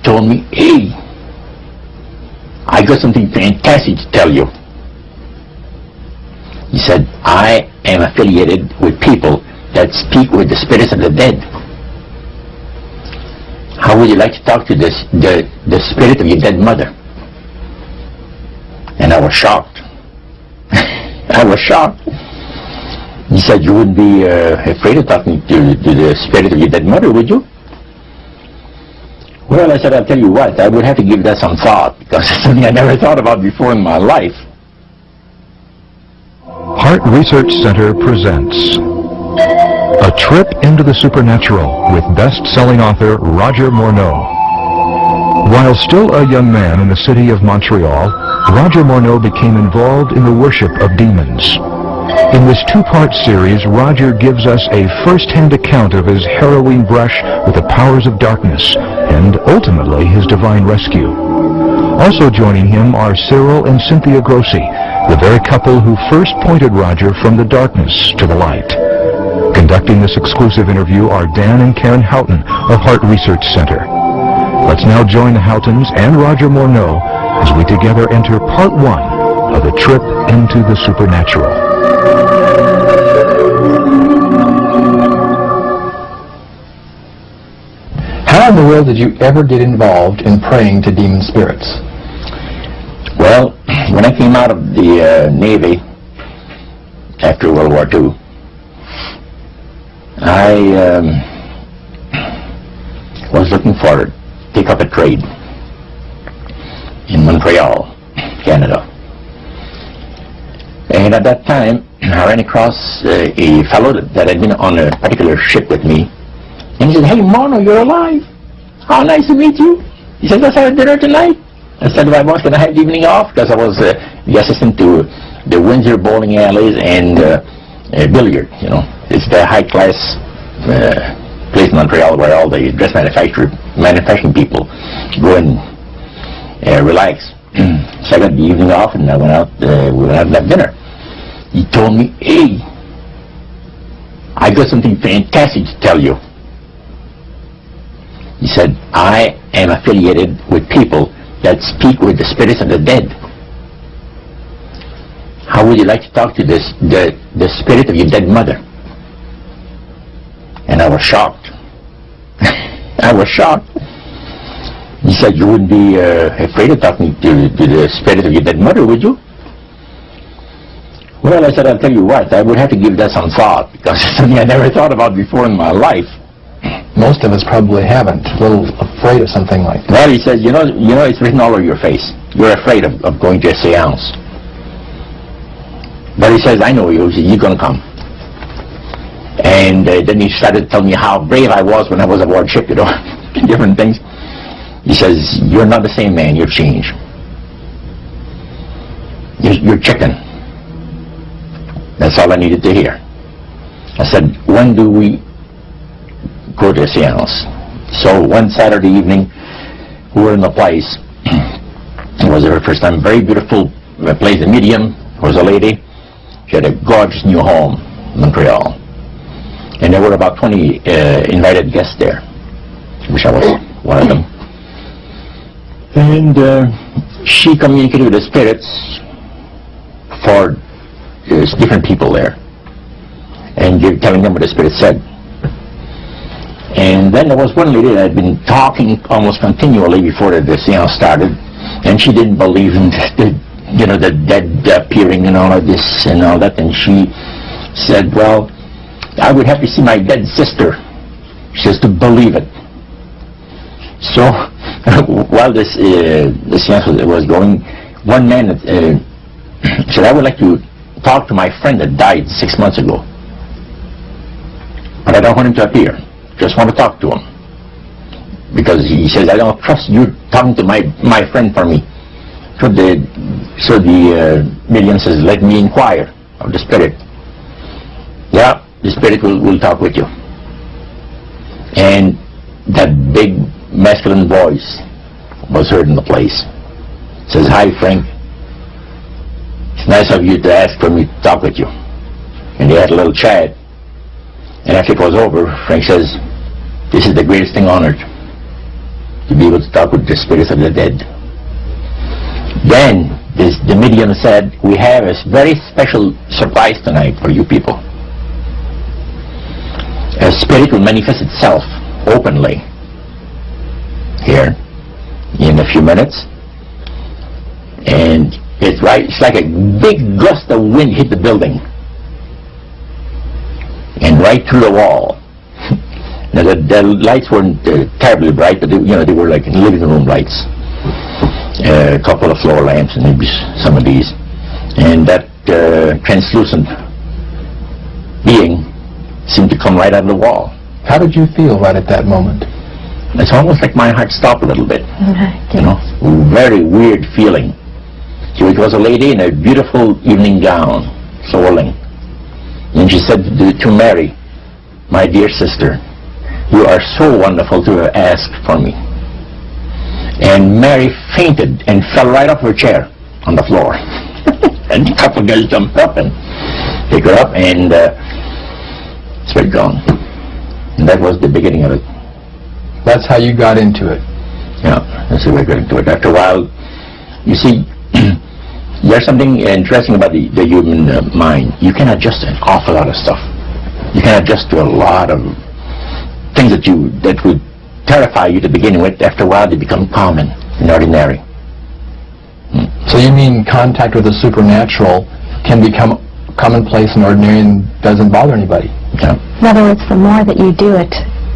told me, hey, I got something fantastic to tell you. He said, I am affiliated with people that speak with the spirits of the dead. How would you like to talk to the spirit of your dead mother? And I was shocked. I was shocked. He said, you wouldn't be afraid of talking to the spirit of your dead mother, would you? Well, I said, I'll tell you what, I would have to give that some thought, because it's something I never thought about before in my life. Heart Research Center presents A Trip into the Supernatural with best-selling author Roger Morneau. While still a young man in the city of Montreal, Roger Morneau became involved in the worship of demons. In this two-part series, Roger gives us a first-hand account of his harrowing brush with the powers of darkness and ultimately his divine rescue. Also joining him are Cyril and Cynthia Grossi, the very couple who first pointed Roger from the darkness to the light. Conducting this exclusive interview are Dan and Karen Houghton of Heart Research Center. Let's now join the Houghtons and Roger Morneau as we together enter part one of A Trip into the Supernatural. How in the world did you ever get involved in praying to demon spirits? Well, when I came out of the Navy after World War II, I was looking for to take up a trade in Montreal, Canada. And at that time, I ran across a fellow that had been on a particular ship with me. And he said, hey, Mono, you're alive. How nice to meet you. He said, let's have dinner tonight. I said, well, I was going to have the evening off because I was the assistant to the Windsor bowling alleys and billiard, you know. It's the high-class place in Montreal where all the dress manufacturing people go and relax. So I got the evening off and I went out, we went out and had dinner. He told me, hey, I got something fantastic to tell you. He said, I am affiliated with people that speak with the spirits of the dead. How would you like to talk to the spirit of your dead mother? And I was shocked. I was shocked. He said, you wouldn't be afraid of talking to the spirit of your dead mother, would you? Well, I said, I'll tell you what, I would have to give that some thought, because it's something I never thought about before in my life. Most of us probably haven't. A little afraid of something like that. Well, he says, you know, it's written all over your face. You're afraid of going to a seance. But he says, I know you. You're going to come. And then he started telling me how brave I was when I was aboard ship, you know, different things. He says, you're not the same man. You've changed. You're chicken. That's all I needed to hear. I said, when do we go to a seance? So one Saturday evening, we were in the place. It was her first time. Very beautiful place. The medium was a lady. She had a gorgeous new home in Montreal. And there were about 20 invited guests there. I wish I was one of them. And she communicated with the spirits for different people there. And you're telling them what the spirit said. And then there was one lady that had been talking almost continually before the seance started, and she didn't believe in the dead appearing and all of this and all that, and she said, well, I would have to see my dead sister, she says, to believe it. So while the seance was going, one man said, I would like to talk to my friend that died 6 months ago, but I don't want him to appear. Just want to talk to him. Because he says, I don't trust you talking to my friend for me. So the medium says, let me inquire of the spirit. Yeah, the spirit will talk with you. And that big masculine voice was heard in the place. It says, hi Frank. It's nice of you to ask for me to talk with you. And they had a little chat. And after it was over, Frank says, this is the greatest thing on earth, to be able to talk with the spirits of the dead. Then the medium said, we have a very special surprise tonight for you people. A spirit will manifest itself openly here in a few minutes, and it's like a big gust of wind hit the building and right through the wall. Now the lights weren't terribly bright, but they were like living room lights, a couple of floor lamps and maybe some of these, and that translucent being seemed to come right out of the wall. How did you feel right at that moment? It's almost like my heart stopped a little bit. Very weird feeling. So it was a lady in a beautiful evening gown, swirling. And she said to Mary, my dear sister, you are so wonderful to have asked for me. And Mary fainted and fell right off her chair on the floor. And a couple of guys jumped up and picked her up, and spirit gone. And that was the beginning of it. That's how you got into it. Yeah, that's how we got into it. After a while, you see, there's something interesting about the human mind. You can adjust to an awful lot of stuff. You can adjust to a lot of things that would terrify you to begin with. After a while, they become common and ordinary. So you mean contact with the supernatural can become commonplace and ordinary and doesn't bother anybody? Yeah. In other words, the more that you do it,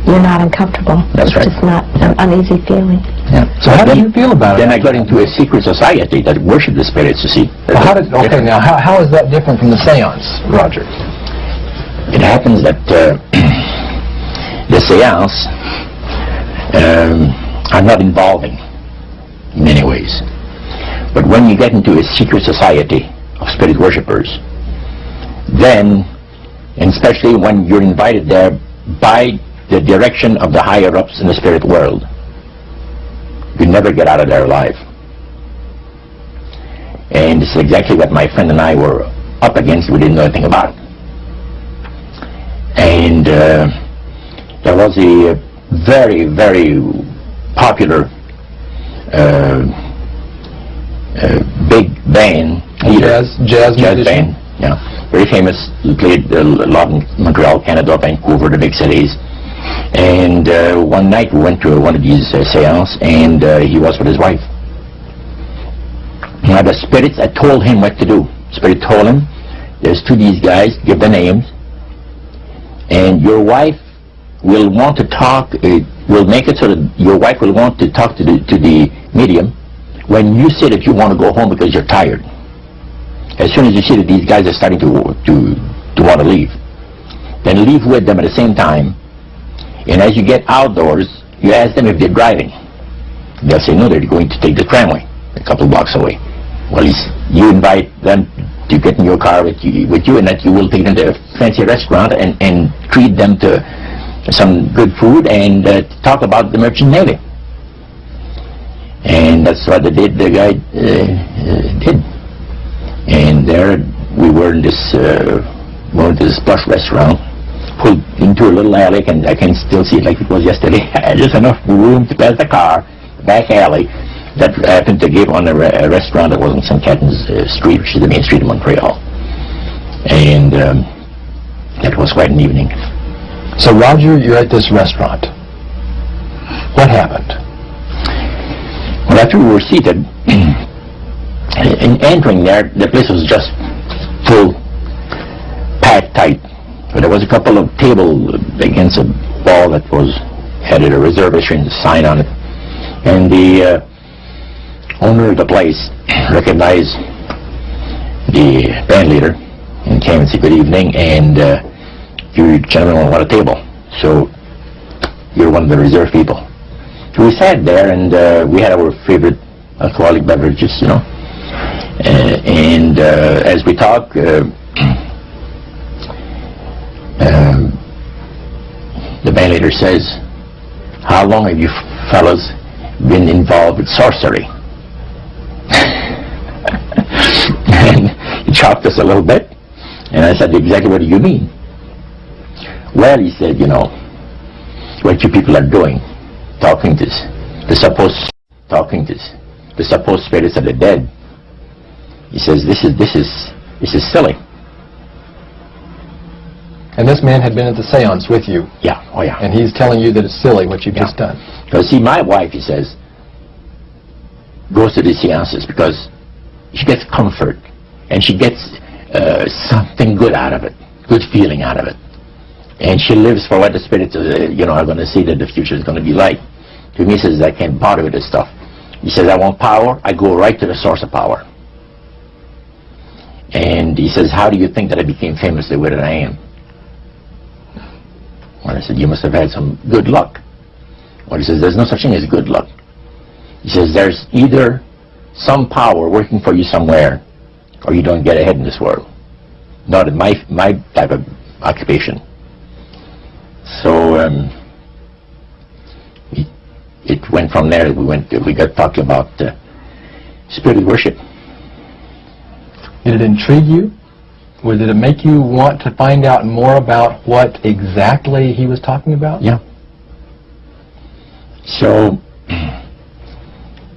you're not uncomfortable. That's right. It's just not an uneasy feeling. Yeah. So how do you feel about it? Then I got into a secret society that worshiped the spirits, you see. Well, how is that different from the seance, Roger? It happens that the seance are not involving in many ways. But when you get into a secret society of spirit worshippers, then, and especially when you're invited there by the direction of the higher-ups in the spirit world, you never get out of there alive. And this is exactly what my friend and I were up against. We didn't know anything about. And there was a very, very popular big band leader, jazz band, very famous. He played a lot in Montreal, Canada, Vancouver, the big cities. And one night we went to one of these seances, and he was with his wife. Now the spirits had told him what to do. Spirit told him, there's two of these guys, give the names, and your wife will want to talk, will make it so that your wife will want to talk to the medium when you say that you want to go home because you're tired. As soon as you see that these guys are starting to want to leave, then leave with them at the same time. And as you get outdoors, you ask them if they're driving. They'll say no, they're going to take the tramway a couple blocks away. Well, you invite them to get in your car with you, and that you will take them to a fancy restaurant and treat them to some good food and talk about the merchant navy. And that's what the guy did. And there we were in this plush restaurant, pulled into a little alley, and I can still see it like it was yesterday. Just enough room to pass the car, back alley, that happened to give on a restaurant that was on St. Catharines Street, which is the main street of Montreal. And that was quite an evening. So Roger, you're at this restaurant. What happened? Well, after we were seated, in entering there, the place was just full, packed tight. But there was a couple of tables against a wall that had a reservation sign on it. And the owner of the place recognized the band leader and came and said good evening, and you gentlemen want a table, so you're one of the reserved people. So we sat there, and we had our favorite alcoholic beverages, and as we talked, the band leader says, how long have you fellas been involved with sorcery? And he chopped us a little bit, and I said, exactly what do you mean? Well, he said, what you people are doing, talking to the supposed talking to the supposed spirits of the dead. He says, this is silly. And this man had been at the seance with you. Yeah, oh yeah. And he's telling you that it's silly what you've just done. Because see, my wife, he says, goes to the seances because she gets comfort and she gets something good out of it, good feeling out of it. And she lives for what the spirits are going to see that the future is going to be like. To me, he says, I can't bother with this stuff. He says, I want power. I go right to the source of power. And he says, how do you think that I became famous the way that I am? Well, I said, you must have had some good luck. Well, he says, there's no such thing as good luck. He says, there's either some power working for you somewhere, or you don't get ahead in this world. Not in my type of occupation. So it went from there. We got talking about spirit worship. Did it intrigue you? Or did it make you want to find out more about what exactly he was talking about? Yeah. So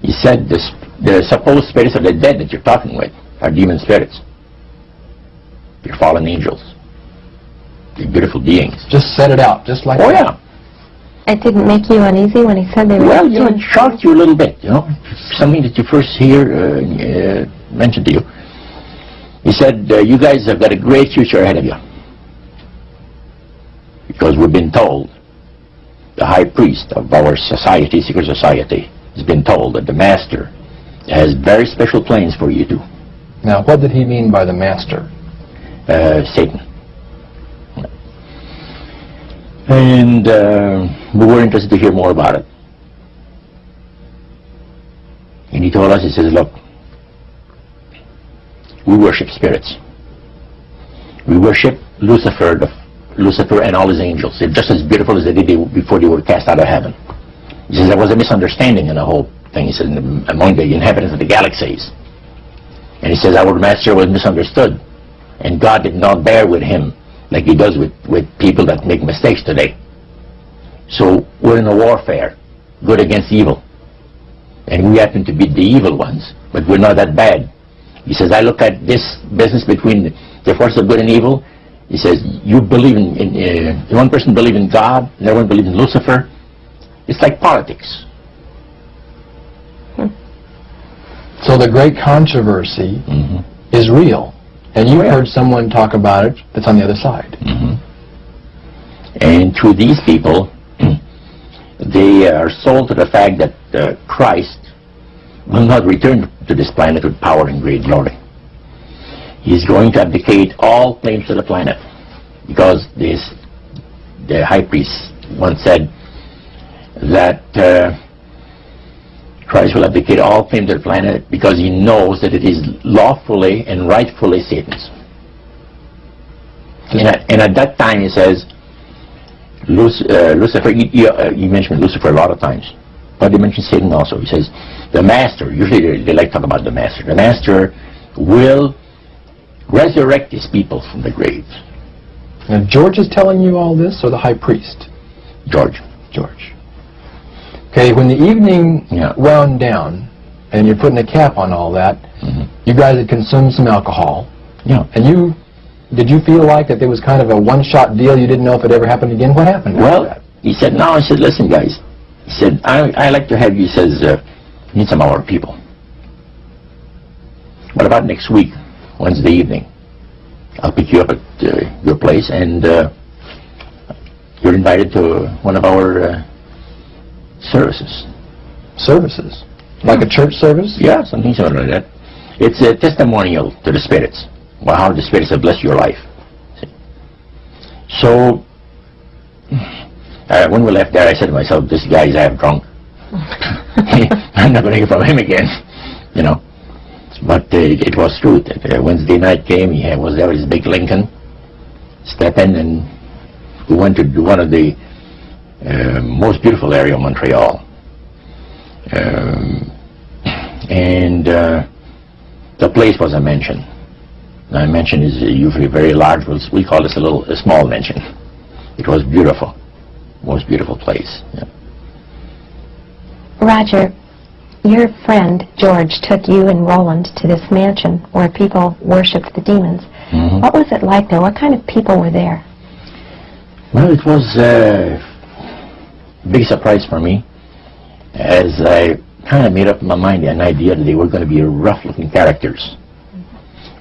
he said the supposed spirits of the dead that you're talking with are demon spirits. They're fallen angels. They're beautiful beings. Just set it out, just like that. Yeah. It didn't make you uneasy when he said they were... Well, it shocked you a little bit, something that you first hear mentioned to you. He said, you guys have got a great future ahead of you. Because we've been told, the high priest of our society, secret society, has been told that the master has very special plans for you too. Now, what did he mean by the master? Satan. And we were interested to hear more about it. And he told us, he says, look, we worship spirits. We worship Lucifer and all his angels. They're just as beautiful as they did before they were cast out of heaven. He says there was a misunderstanding in the whole thing. He says among the inhabitants of the galaxies. And he says our master was misunderstood. And God did not bear with him like he does with people that make mistakes today. So we're in a warfare, good against evil. And we happen to be the evil ones, but we're not that bad. He says, I look at this business between the forces of good and evil. He says, you believe in one person believes in God, another one believes in Lucifer. It's like politics. So the great controversy is real. And you heard someone talk about it that's on the other side. And to these people, they are sold to the fact that Christ will not return to this planet with power and great glory. He's going to abdicate all claims to the planet, because the high priest once said that Christ will abdicate all claims to the planet because he knows that it is lawfully and rightfully Satan's. And at that time he says, Lucifer, you mentioned Lucifer a lot of times, but he mentions Satan also. He says, the master, usually they like to talk about the master will resurrect his people from the grave. And George is telling you all this, or the high priest? George. Okay, when the evening wound down, and you're putting a cap on all that, you guys had consumed some alcohol. Yeah. And did you feel like that there was kind of a one-shot deal, you didn't know if it ever happened again? What happened after that? He said, no, I said, listen, guys. He said, I like to have you, he says, need some of our people. What about next week, Wednesday evening? I'll pick you up at your place, and you're invited to one of our services. Services? Like a church service? Yeah, something similar to that. It's a testimonial to the spirits, about how the spirits have blessed your life. See? So, when we left there, I said to myself, this guy is half drunk. I'm not going to hear from him again, But it was true. Wednesday night came, he was there with his big Lincoln, step in, and we went to one of the most beautiful area of Montreal. And the place was a mansion. Now, a mansion is usually very large. We call this a small mansion. It was beautiful. Most beautiful place. Yeah. Roger, your friend George took you and Roland to this mansion where people worshipped the demons. Mm-hmm. What was it like there? What kind of people were there? Well, it was a big surprise for me, as I kind of made up in my mind an idea that they were going to be rough-looking characters.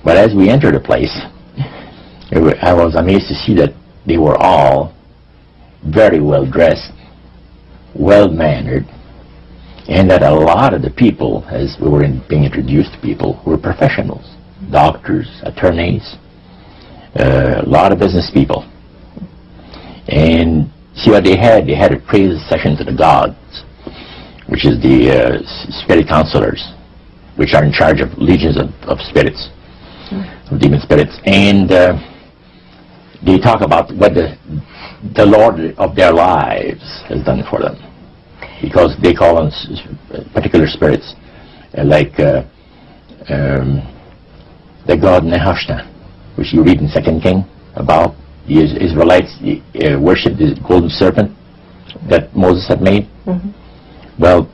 But as we entered the place, I was amazed to see that they were all very well dressed, well-mannered, and that a lot of the people, as we were being introduced to people, were professionals, doctors, attorneys, a lot of business people. And see what they had? They had a praise session to the gods, which is the spirit counselors, which are in charge of legions of spirits, of demon spirits. And they talk about what the Lord of their lives has done for them, because they call on particular spirits, like the god Nehushtan, which you read in 2 King about. The Israelites worshipped the golden serpent that Moses had made. Mm-hmm. Well,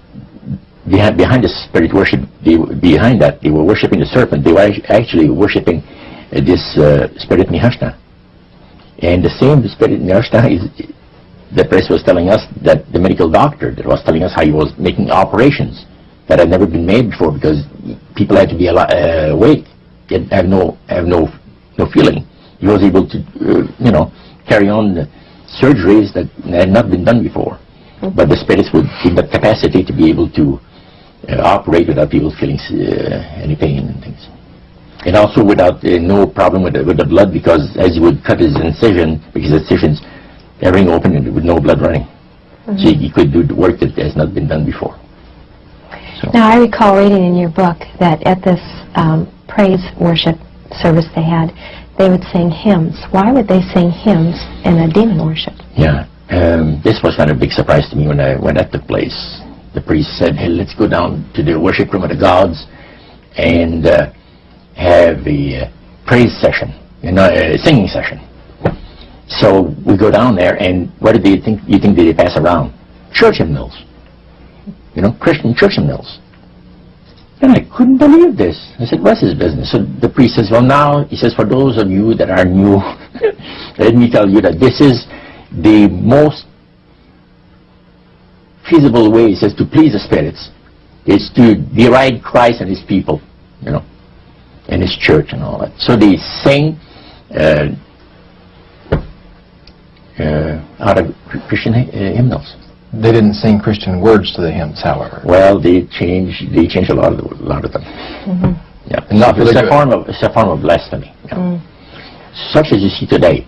behind the spirit worship, behind that, they were worshipping the serpent. They were actually worshipping this spirit Nehushtan. And the same spirit Nehushtan is, the priest was telling us, that the medical doctor that was telling us how he was making operations that had never been made before, because people had to be awake, yet have no feeling. He was able to, carry on the surgeries that had not been done before. Mm-hmm. But the spirits would give the capacity to be able to operate without people feeling any pain and things. And also without no problem with the blood, because as he would cut his incision, because his incisions, everything open and with no blood running. Mm-hmm. So he could do the work that has not been done before. So. Now, I recall reading in your book that at this praise worship service they had, they would sing hymns. Why would they sing hymns in a demon worship? Yeah, this was kind of a big surprise to me when that took place. The priest said, hey, let's go down to the worship room of the gods and have a praise session, a singing session. So we go down there, and what did you think they pass around? Church hymnals, Christian church hymnals. And I couldn't believe this. I said, what's his business? So the priest says, well, now, he says, for those of you that are new, let me tell you that this is the most feasible way, he says, to please the spirits. It's to deride Christ and his people, and his church and all that. So they sing out of Christian hymnals. They didn't sing Christian words to the hymns, however. Well, they changed a lot of them. Mm-hmm. Yeah, it's a form of blasphemy. Such as you see today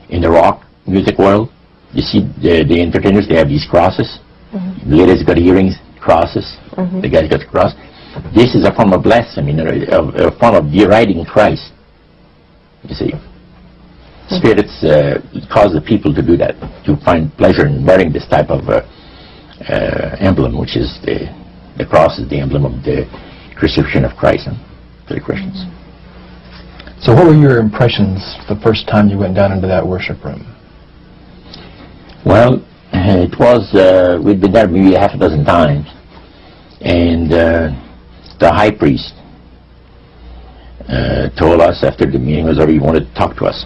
in the rock music world. You see the entertainers, they have these crosses. Mm-hmm. The ladies got earrings, crosses. Mm-hmm. The guys got the cross. This is a form of blasphemy, a form of deriding Christ. You see. Spirits cause the people to do that, to find pleasure in wearing this type of emblem, which is the cross is the emblem of the crucifixion of Christ for the Christians. So what were your impressions the first time you went down into that worship room? Well, it was, we'd been there maybe half a dozen times, and the high priest told us after the meeting was over, he wanted to talk to us,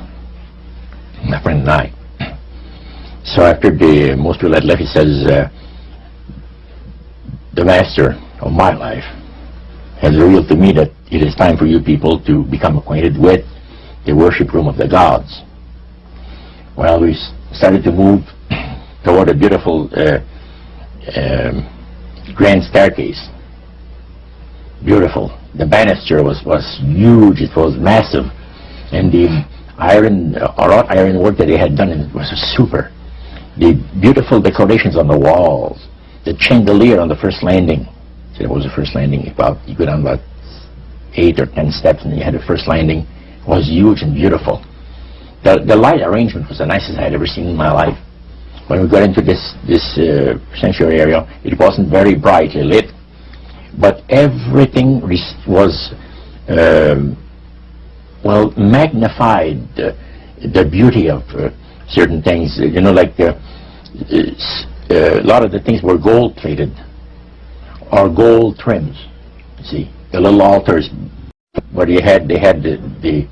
my friend and I. So after most people had left, he says, the master of my life has revealed to me that it is time for you people to become acquainted with the worship room of the gods. Well, we started to move toward a beautiful grand staircase. Beautiful. The banister was huge, it was massive, and the wrought iron work that they had done in it was super. The beautiful decorations on the walls, the chandelier on the first landing. So it was the first landing. You go down about 8 or 10 steps, and you had the first landing. It was huge and beautiful. The light arrangement was the nicest I had ever seen in my life. When we got into this sanctuary area, it wasn't very brightly lit, but everything was magnified the beauty of certain things. Like a lot of the things were gold plated. are gold trims. You see, the little altars where they had the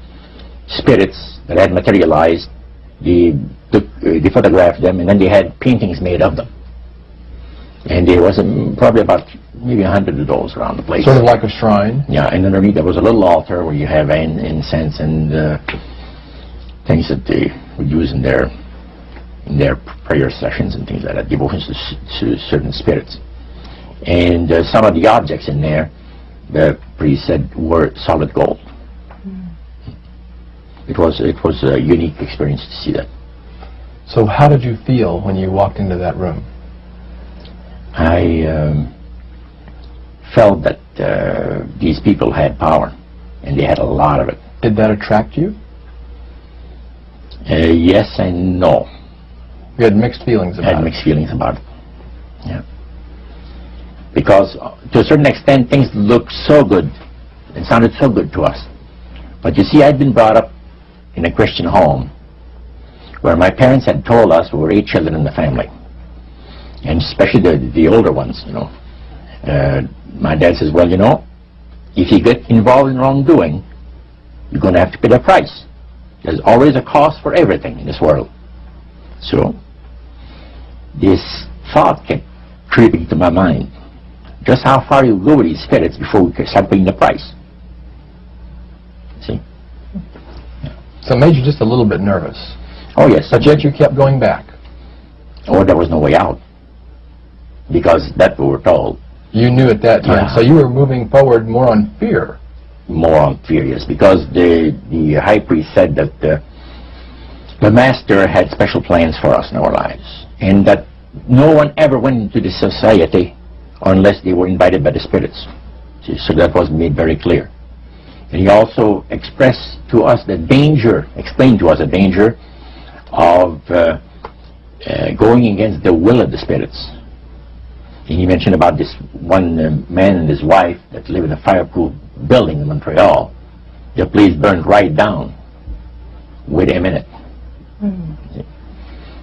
spirits that had materialized. They photographed them, and then they had paintings made of them. And there was probably about maybe 100 of those around the place. Sort of like a shrine. Yeah, and underneath there was a little altar where you have incense and things that they would use in their prayer sessions and things like that, devotions to certain spirits. And some of the objects in there, the priest said, were solid gold. It was a unique experience to see that. So how did you feel when you walked into that room? I felt that these people had power, and they had a lot of it. Did that attract you? Yes and no. You had mixed feelings about it? I had mixed feelings about it, yeah. Because to a certain extent, things looked so good, and sounded so good to us. But you see, I'd been brought up in a Christian home, where my parents had told us we were 8 children in the family. And especially the older ones, you know. My dad says, well, you know, if you get involved in wrongdoing, you're going to have to pay the price. There's always a cost for everything in this world. So, this thought kept creeping to my mind. Just how far you go with these spirits before we start paying the price. See? So it made you just a little bit nervous. Oh, yes. But yet you kept going back. Oh, there was no way out. Because that's what we were told. You knew at that time. Yeah. So you were moving forward more on fear. More on fear, yes. Because the high priest said that the master had special plans for us in our lives. And that no one ever went into the society unless they were invited by the spirits. See, so that was made very clear. And he also expressed to us the danger, explained to us the danger of going against the will of the spirits. And he mentioned about this one man and his wife that live in a fireproof building in Montreal. The place burned right down with him in it. Mm-hmm.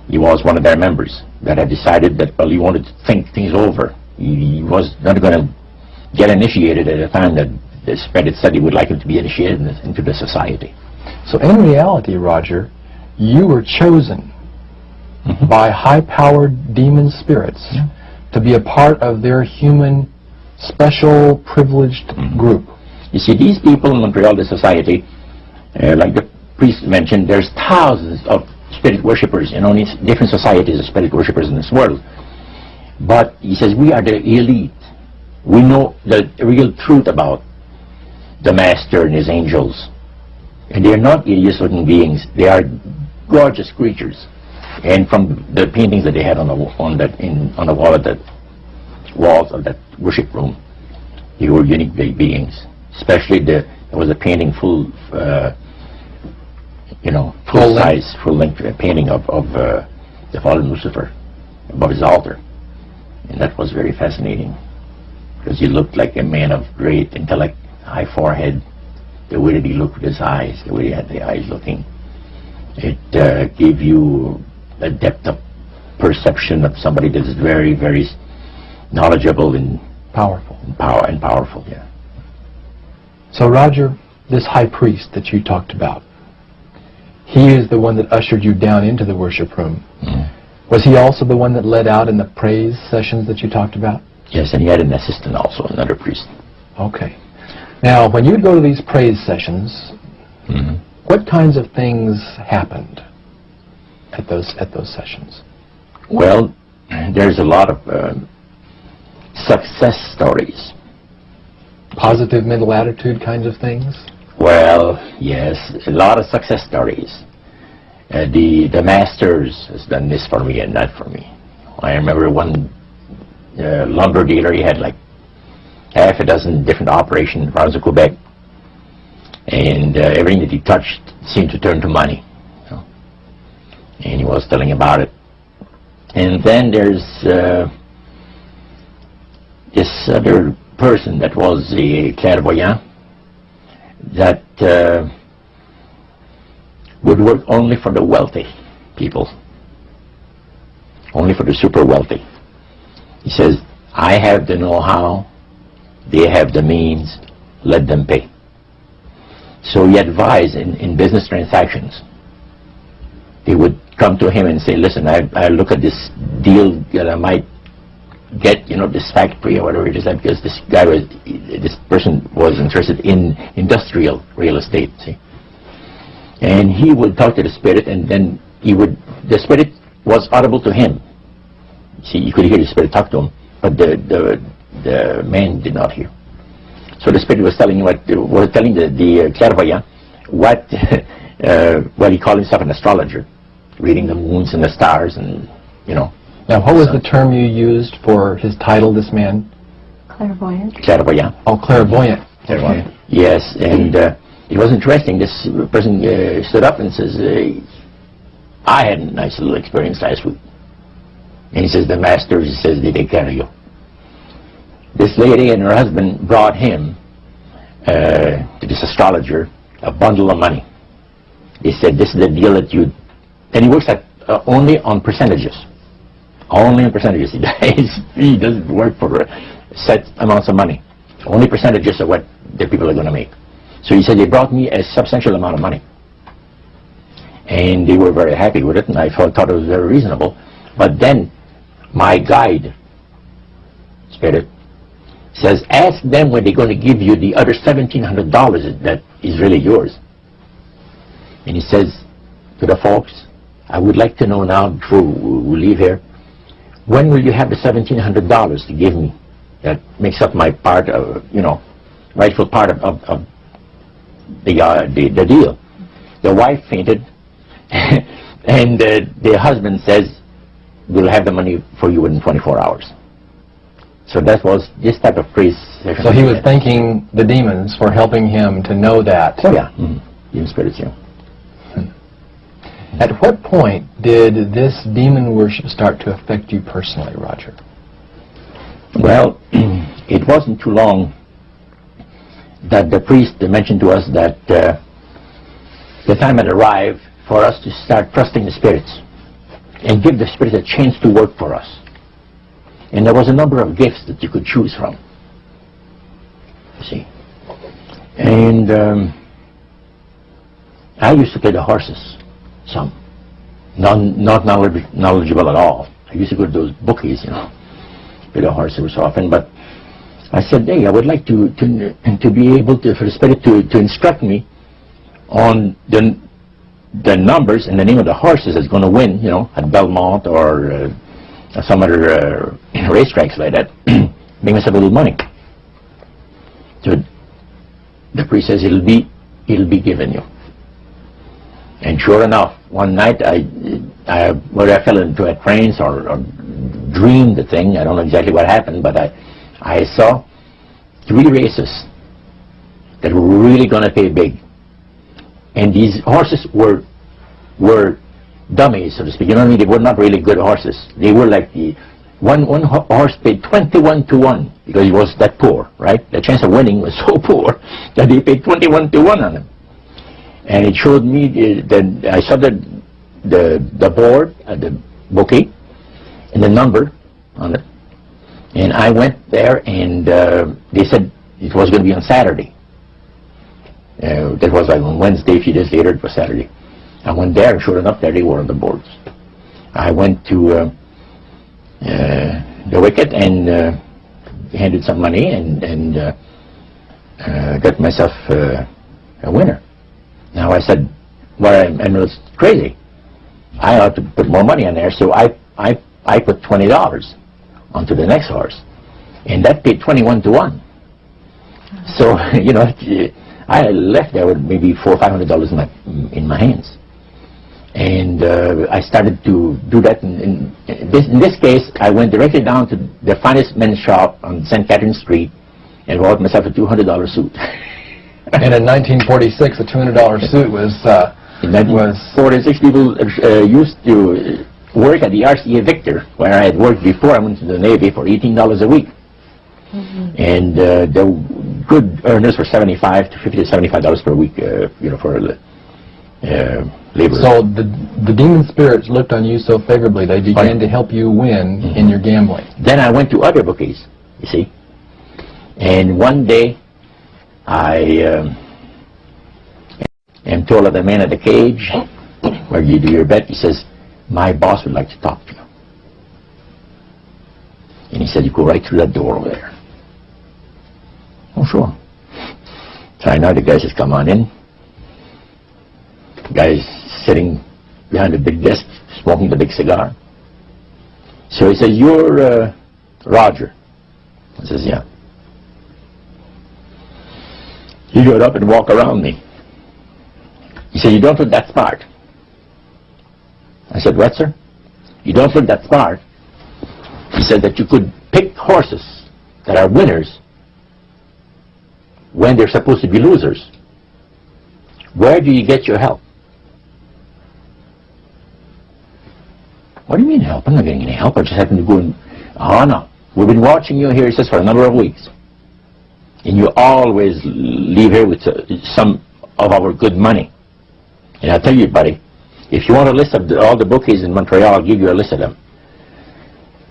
He was one of their members that had decided that, well, he wanted to think things over. He was not going to get initiated at a time that the spirit said he would like him to be initiated into the society. So in reality, Roger, you were chosen mm-hmm. by high-powered demon spirits to be a part of their human, special, privileged mm-hmm. group. You see, these people in Montreal, the society, like the priest mentioned, there's thousands of spirit worshippers in only different societies of spirit worshippers in this world. But he says we are the elite. We know the real truth about the Master and his angels. And they are not hideous looking beings. They are gorgeous creatures. And from the paintings that they had on the wall of the walls of that worship room, they were unique beings. Especially there was a painting full size, full length painting of the fallen Lucifer above his altar. And that was very fascinating, because he looked like a man of great intellect, high forehead, the way that he looked with his eyes, the way he had the eyes looking. It gave you a depth of perception of somebody that is very, very knowledgeable and powerful. Powerful, yeah. So Roger, this high priest that you talked about, he is the one that ushered you down into the worship room. Mm. Was he also the one that led out in the praise sessions that you talked about? Yes, and he had an assistant also, another priest. Okay. Now, when you would go to these praise sessions, mm-hmm. what kinds of things happened at those sessions? Well, there's a lot of success stories. Positive mental attitude kinds of things? Well, yes, a lot of success stories. The Masters has done this for me and that for me. I remember one lumber dealer, he had like half a dozen different operations around Quebec, and everything that he touched seemed to turn to money. You know? And he was telling about it. And then there's this other person that was a clairvoyant that would work only for the wealthy people, only for the super wealthy. He says, I have the know-how, they have the means, let them pay. So he advised in business transactions. They would come to him and say, listen, I look at this deal that I might get, this factory or whatever it is, because this person was interested in industrial real estate, see. And he would talk to the spirit, and then the spirit was audible to him. See, you could hear the spirit talk to him, but the man did not hear. So the spirit was telling the clairvoyant what he called himself an astrologer, reading the moons and the stars, and Now, what was the term you used for his title, this man? Clairvoyant. Clairvoyant. Oh, clairvoyant. Clairvoyant. Yes, and it was interesting. This person stood up and says, I had a nice little experience last week. And he says, the master, he says, they take care of you. This lady and her husband brought him to this astrologer a bundle of money. They said, this is the deal that you... And he works at only on percentages. Only on percentages. He doesn't work for set amounts of money. Only percentages of what the people are going to make. So he said, they brought me a substantial amount of money. And they were very happy with it, and I thought it was very reasonable. But then my guide, spirit, says, ask them when they're going to give you the other $1,700 that is really yours. And he says to the folks, I would like to know now, before we leave here, when will you have the $1,700 to give me? That makes up my part of, rightful part of the deal. The wife fainted, and the husband says, we'll have the money for you within 24 hours. So that was this type of priest. So he was thanking the demons for helping him to know that. Oh yeah, demon spirits, yeah. At what point did this demon worship start to affect you personally, Roger? Well, it wasn't too long that the priest mentioned to us that the time had arrived for us to start trusting the spirits and give the spirits a chance to work for us. And there was a number of gifts that you could choose from, you see. And I used to play the horses, some. Not knowledgeable at all. I used to go to those bookies, play the horse every so often. But I said, hey, I would like to be able to, for the spirit to instruct me on the numbers and the name of the horses that's going to win, at Belmont or some other racetracks like that. Make myself a little money. So the priest says it'll be given you. And sure enough, one night whether I fell into a trance or dreamed the thing, I don't know exactly what happened, but I saw 3 races that were really going to pay big. And these horses were dummies, so to speak. You know what I mean? They were not really good horses. They were like one horse paid 21 to 1 because he was that poor, right? The chance of winning was so poor that they paid 21 to 1 on him. And it showed me that I saw the board, the bouquet, and the number on it. And I went there, and they said it was going to be on Saturday. That was like on Wednesday. A few days later, it was Saturday. I went there, and sure enough, there they were on the boards. I went to the wicket and handed some money and got myself a winner. Now I said, well, and it was crazy. I ought to put more money on there, so I put $20 onto the next horse, and that paid 21 to 1. So I left there with maybe $400 or $500 in my hands, and I started to do that. In this case, I went directly down to the finest men's shop on St. Catherine Street and bought myself a $200 suit. And in 1946, a $200 suit was... In 1946, people used to work at the RCA Victor, where I had worked before. I went to the Navy for $18 a week. Mm-hmm. And the good earners were $75 to $50 to $75 per week, for laborers. So the demon spirits looked on you so favorably, they began to help you win in your gambling. Then I went to other bookies, you see. And one day, I am told of the man at the cage, where you do your bet, he says, my boss would like to talk to you. And he said, you go right through that door over there. Oh, sure. So I know the guy says, come on in. The guy's sitting behind the big desk, smoking the big cigar. So he says, you're Roger. I says, yeah. He got up and walked around me. He said, you don't look that smart. I said, what, sir? You don't look that smart. He said that you could pick horses that are winners when they're supposed to be losers. Where do you get your help? What do you mean help? I'm not getting any help. I just happen to go and... Oh, no. We've been watching you here, he says, for a number of weeks. And you always leave here with some of our good money. And I'll tell you, buddy, if you want a list of all the bookies in Montreal, I'll give you a list of them.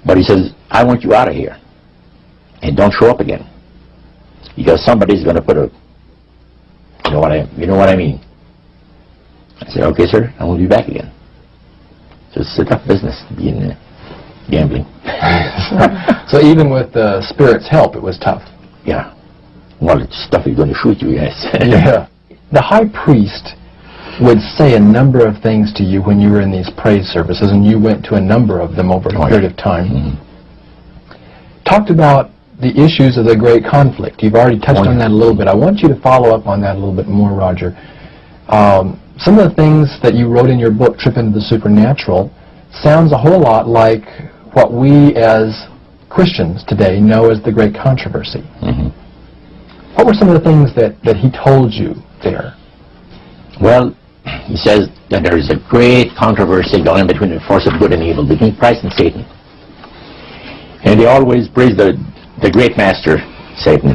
But he says, I want you out of here. And don't show up again. Because somebody's going to put a... You know what I mean? I said, okay, sir, I won't be back again. So it's a tough business, being gambling. So even with the spirit's help, it was tough. Yeah. Well, it's stuff is going to shoot you, yes. Yeah. The high priest would say a number of things to you when you were in these praise services, and you went to a number of them over a period of time. Mm-hmm. Talked about the issues of the great conflict. You've already touched on that a little bit. I want you to follow up on that a little bit more, Roger. Some of the things that you wrote in your book, Trip into the Supernatural, sounds a whole lot like what we as Christians today know as the great controversy. Mm-hmm. What were some of the things that he told you there? Well, he says that there is a great controversy going on between the force of good and evil, between Christ and Satan. And they always praise the great master, Satan,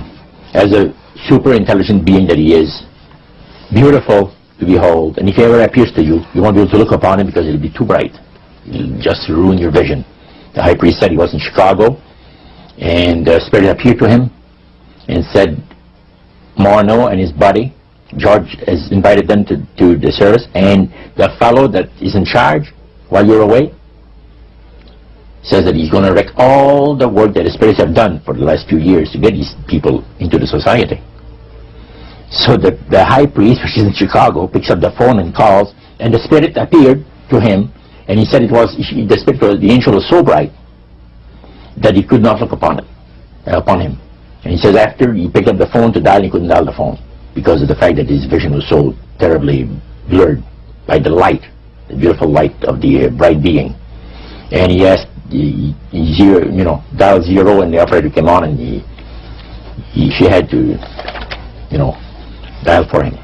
as a super intelligent being that he is, beautiful to behold, and if he ever appears to you, you won't be able to look upon him because it'll be too bright. It'll just ruin your vision. The high priest said he was in Chicago, and the Spirit appeared to him and said, Morneau and his buddy, George has invited them to the service, and the fellow that is in charge while you're away says that he's going to wreck all the work that the spirits have done for the last few years to get these people into the society. So the high priest, which is in Chicago, picks up the phone and calls, and the spirit appeared to him, and he said the angel was so bright that he could not look upon him. And he says after he picked up the phone to dial, he couldn't dial the phone because of the fact that his vision was so terribly blurred by the light, the beautiful light of the bright being. And he asked, dial 0, and the operator came on, and she had to, dial for him.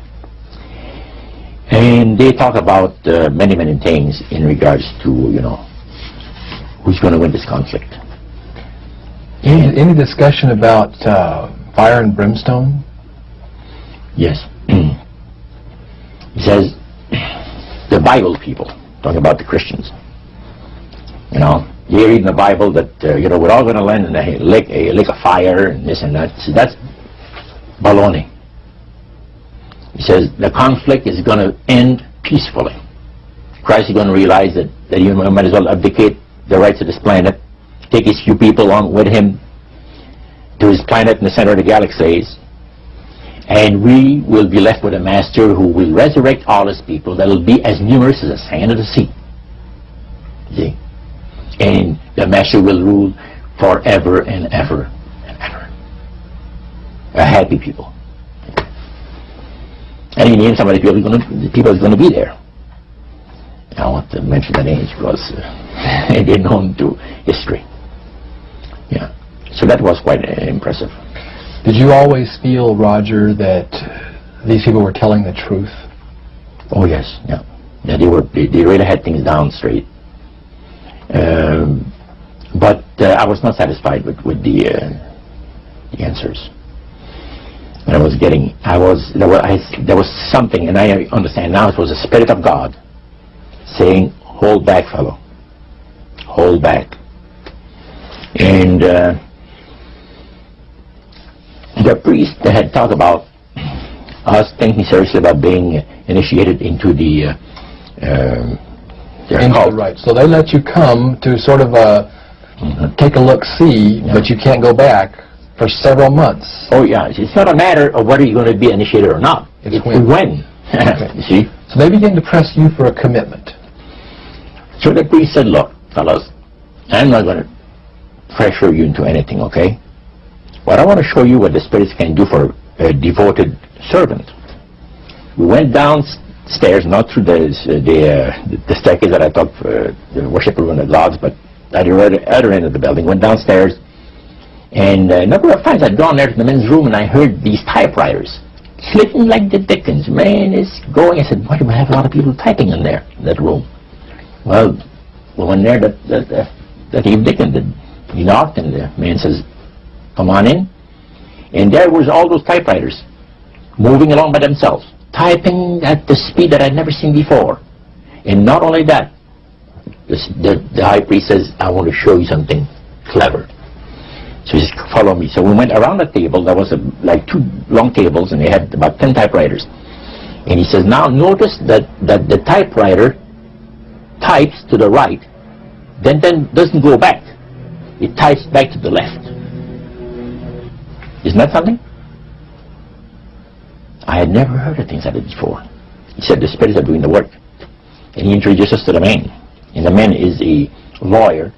And they talk about many, many things in regards to, who's going to win this conflict. Any discussion about fire and brimstone? Yes. He says, the Bible people, talking about the Christians, you read in the Bible that, we're all going to land in a lake of fire and this and that. See, that's baloney. He says the conflict is going to end peacefully. Christ is going to realize that he might as well abdicate the rights of this planet, take his few people along with him to his planet in the center of the galaxies, and we will be left with a master who will resurrect all his people that will be as numerous as the sand of the sea. See? And the master will rule forever and ever and ever. A happy people. And he named some of the people is going to be there. I don't want to mention the names because they're known to history. Yeah. So that was quite impressive. Did you always feel, Roger, that these people were telling the truth? Oh yes, yeah. Yeah, they really had things down straight. But I was not satisfied with the answers. I was getting, there was something, and I understand now it was the Spirit of God saying, hold back, fellow, hold back. And the priest had talked about us thinking seriously about being initiated into the cult. Right. So they let you come to sort of take a look-see, but you can't go back for several months. Oh yeah, it's not a matter of whether you're going to be initiated or not. It's when. Okay. You see? So they begin to press you for a commitment. So the priest said, look, fellows, I'm not going to pressure you into anything, okay? But I want to show you what the spirits can do for a devoted servant. We went downstairs, not through the staircase that I thought the worship room of the gods, but at the other end of the building. Went downstairs, and a number of times I'd gone there to the men's room, and I heard these typewriters clicking like the dickens. Man, it's going. I said, why do we have a lot of people typing in there, in that room? Well, when there, that Eve Dickens, he knocked, and the man says, come on in. And there was all those typewriters moving along by themselves, typing at the speed that I'd never seen before. And not only that, the high priest says, I want to show you something clever. So he says, follow me. So we went around the table. There was like two long tables, and they had about 10 typewriters. And he says, now notice that the typewriter types to the right, then doesn't go back. It types back to the left. Isn't that something? I had never heard of things like that before. He said the spirits are doing the work. And he introduced us to the man. And the man is a lawyer.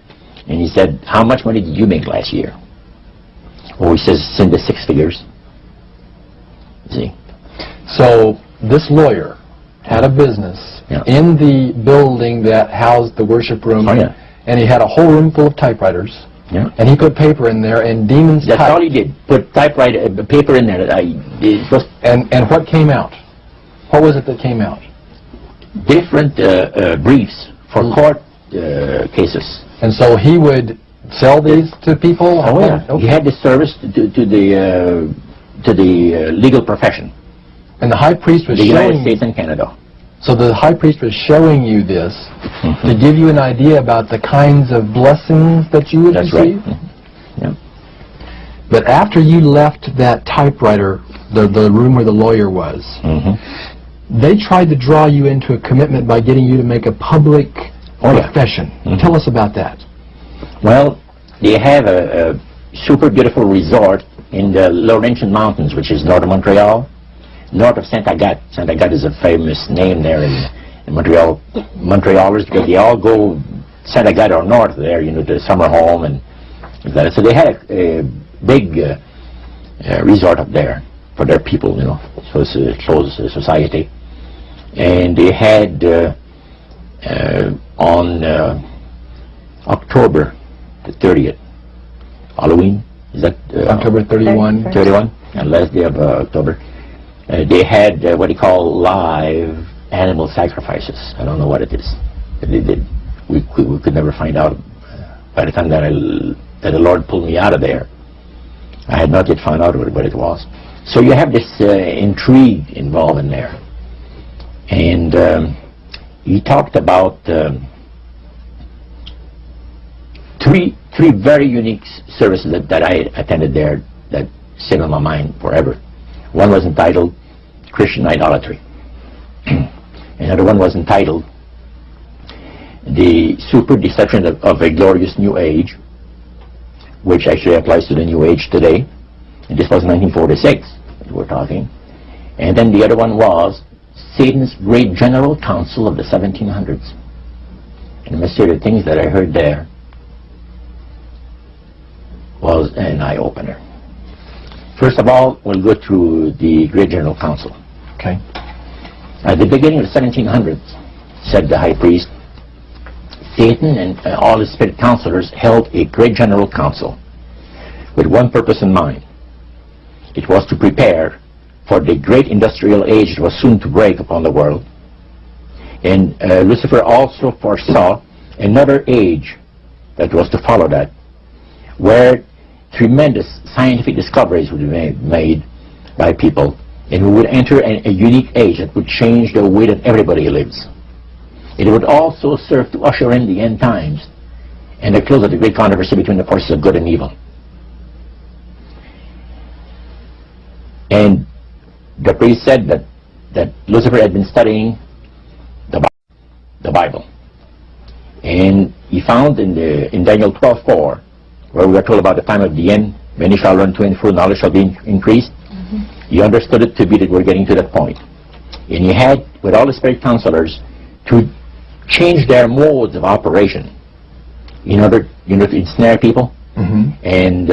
And he said, how much money did you make last year? Oh, he says, it's in the 6 figures. See? So this lawyer had a business in the building that housed the worship room. Oh, yeah. And he had a whole room full of typewriters. Yeah. And he put paper in there, and demons That's all he did. Put typewriter, paper in there. And what came out? What was it that came out? Different briefs for court cases. And so he would sell these to people? Oh yeah. Okay. He had the service to the legal profession. And the high priest was the showing... United States and Canada. So the high priest was showing you this to give you an idea about the kinds of blessings that you would receive? That's right. Yeah. But after you left that typewriter, the room where the lawyer was, they tried to draw you into a commitment by getting you to make a public profession. Tell us about that. Well, they have a super beautiful resort in the Laurentian Mountains, which is north of Montreal. North of Saint Agathe. Saint Agathe is a famous name there in Montreal. Montrealers, because they all go Saint Agathe or north there, you know, to summer home and that. So they had a big resort up there for their people, you know. So it's a closed society. And they had on October the 30th, Halloween. Is that October 31? 31, and last day of October. They had what they call live animal sacrifices. I don't know what it is, but they did. We could never find out. By the time that the Lord pulled me out of there, I had not yet found out what it was. So you have this intrigue involved in there. And he talked about three very unique services that I attended there that stayed on my mind forever. One was entitled Christian Idolatry. Another one was entitled The Super Deception of a Glorious New Age, which actually applies to the New Age today. And this was 1946 that we're talking. And then the other one was Satan's Great General Council of the 1700s. And I must say the things that I heard there was an eye-opener. First of all, we'll go through the Great General Council. Okay. At the beginning of the 1700s, said the high priest, Satan and all his spirit counselors held a Great General Council with one purpose in mind. It was to prepare for the great industrial age that was soon to break upon the world. And Lucifer also foresaw another age that was to follow that, where tremendous scientific discoveries would be made by people, and we would enter a unique age that would change the way that everybody lives. It would also serve to usher in the end times and the close of the great controversy between the forces of good and evil. And the priest said that Lucifer had been studying the Bible. And he found in Daniel 12:4, where we are told about the time of the end, many shall run to and full knowledge shall be increased. He understood it to be that we're getting to that point. And he had, with all the spirit counselors, to change their modes of operation in order, to ensnare people. And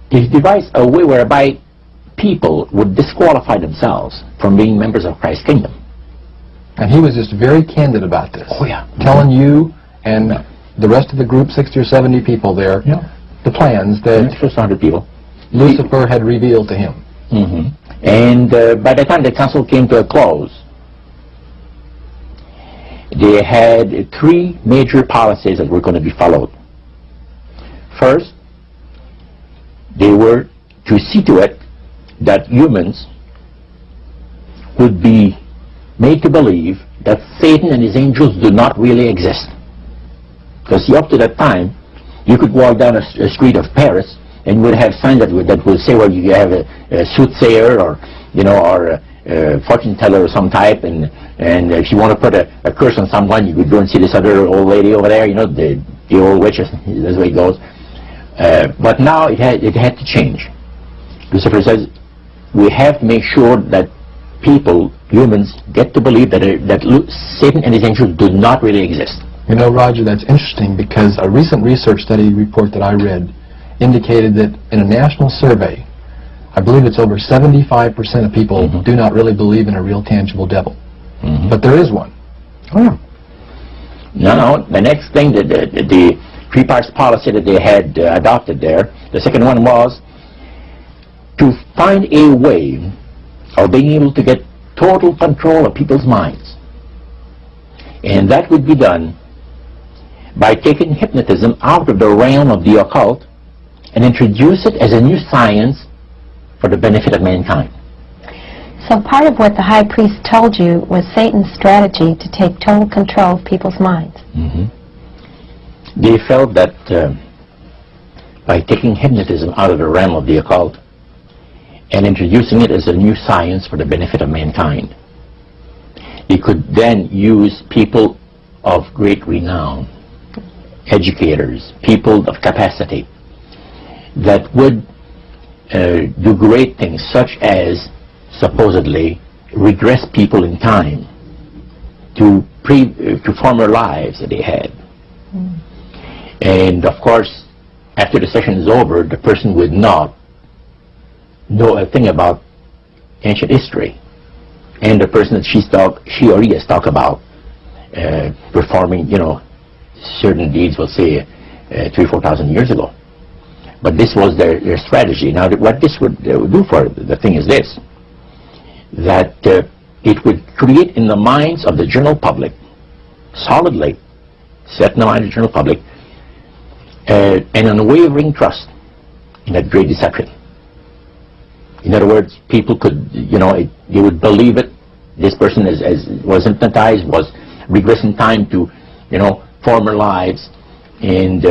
he devised a way whereby people would disqualify themselves from being members of Christ's kingdom. And he was just very candid about this. Oh, yeah. Telling you and the rest of the group, 60 or 70 people there, the plans that Just 100 people. Lucifer had revealed to him. And by the time the council came to a close, they had three major policies that were going to be followed. First, they were to see to it that humans would be made to believe that Satan and his angels do not really exist. Because up to that time, you could walk down a street of Paris and you would have signs that would say, well, you have a soothsayer or a fortune teller of some type, and if you want to put a curse on someone, you could go and see this other old lady over there, the old witch, that's the way it goes. But now it had to change. Lucifer says, we have to make sure that people, humans, get to believe that Satan and his angels do not really exist. Roger, that's interesting because a recent research study report that I read indicated that in a national survey, I believe it's over 75% of people do not really believe in a real tangible devil. But there is one. No, the next thing, the three-parts policy that they had adopted there, the second one was to find a way of being able to get total control of people's minds. And that would be done by taking hypnotism out of the realm of the occult and introduce it as a new science for the benefit of mankind. So part of what the high priest told you was Satan's strategy to take total control of people's minds. They felt that by taking hypnotism out of the realm of the occult and introducing it as a new science for the benefit of mankind, they could then use people of great renown, educators, people of capacity, that would do great things, such as supposedly regress people in time to former lives that they had. And of course, after the session is over, the person would not know a thing about ancient history, and the person that she or he has talked about performing, certain deeds, we'll say 3,000 or 4,000 years ago. But this was their strategy. Now, what this would do for the thing is this, that it would create in the minds of the general public, solidly set in the mind of the general public, an unwavering trust in that great deception. In other words, people could, they would believe it. This person was hypnotized, was regressing time to, former lives, and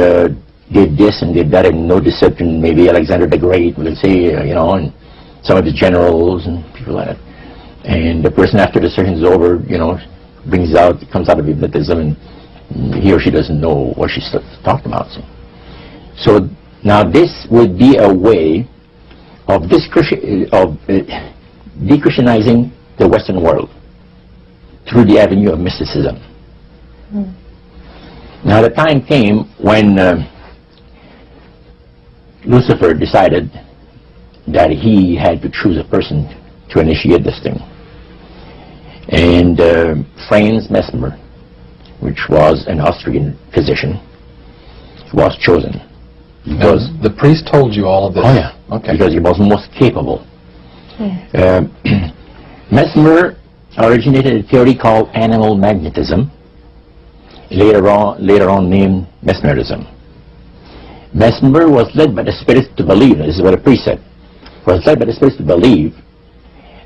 did this and did that, and no deception. Maybe Alexander the Great, we'll say, and some of the generals and people like that. And the person, after the session is over, comes out of hypnotism, and he or she doesn't know what she's talking about. So now this would be a way of de-Christianizing the Western world through the avenue of mysticism. Now the time came when Lucifer decided that he had to choose a person to initiate this thing. And Franz Mesmer, which was an Austrian physician, was chosen. Because the priest told you all of this? Oh yeah, okay. Because he was most capable. Mesmer originated a theory called animal magnetism, later on named mesmerism. Mesmer was led by the spirits to believe, this is what the priest said, was led by the Spirit to believe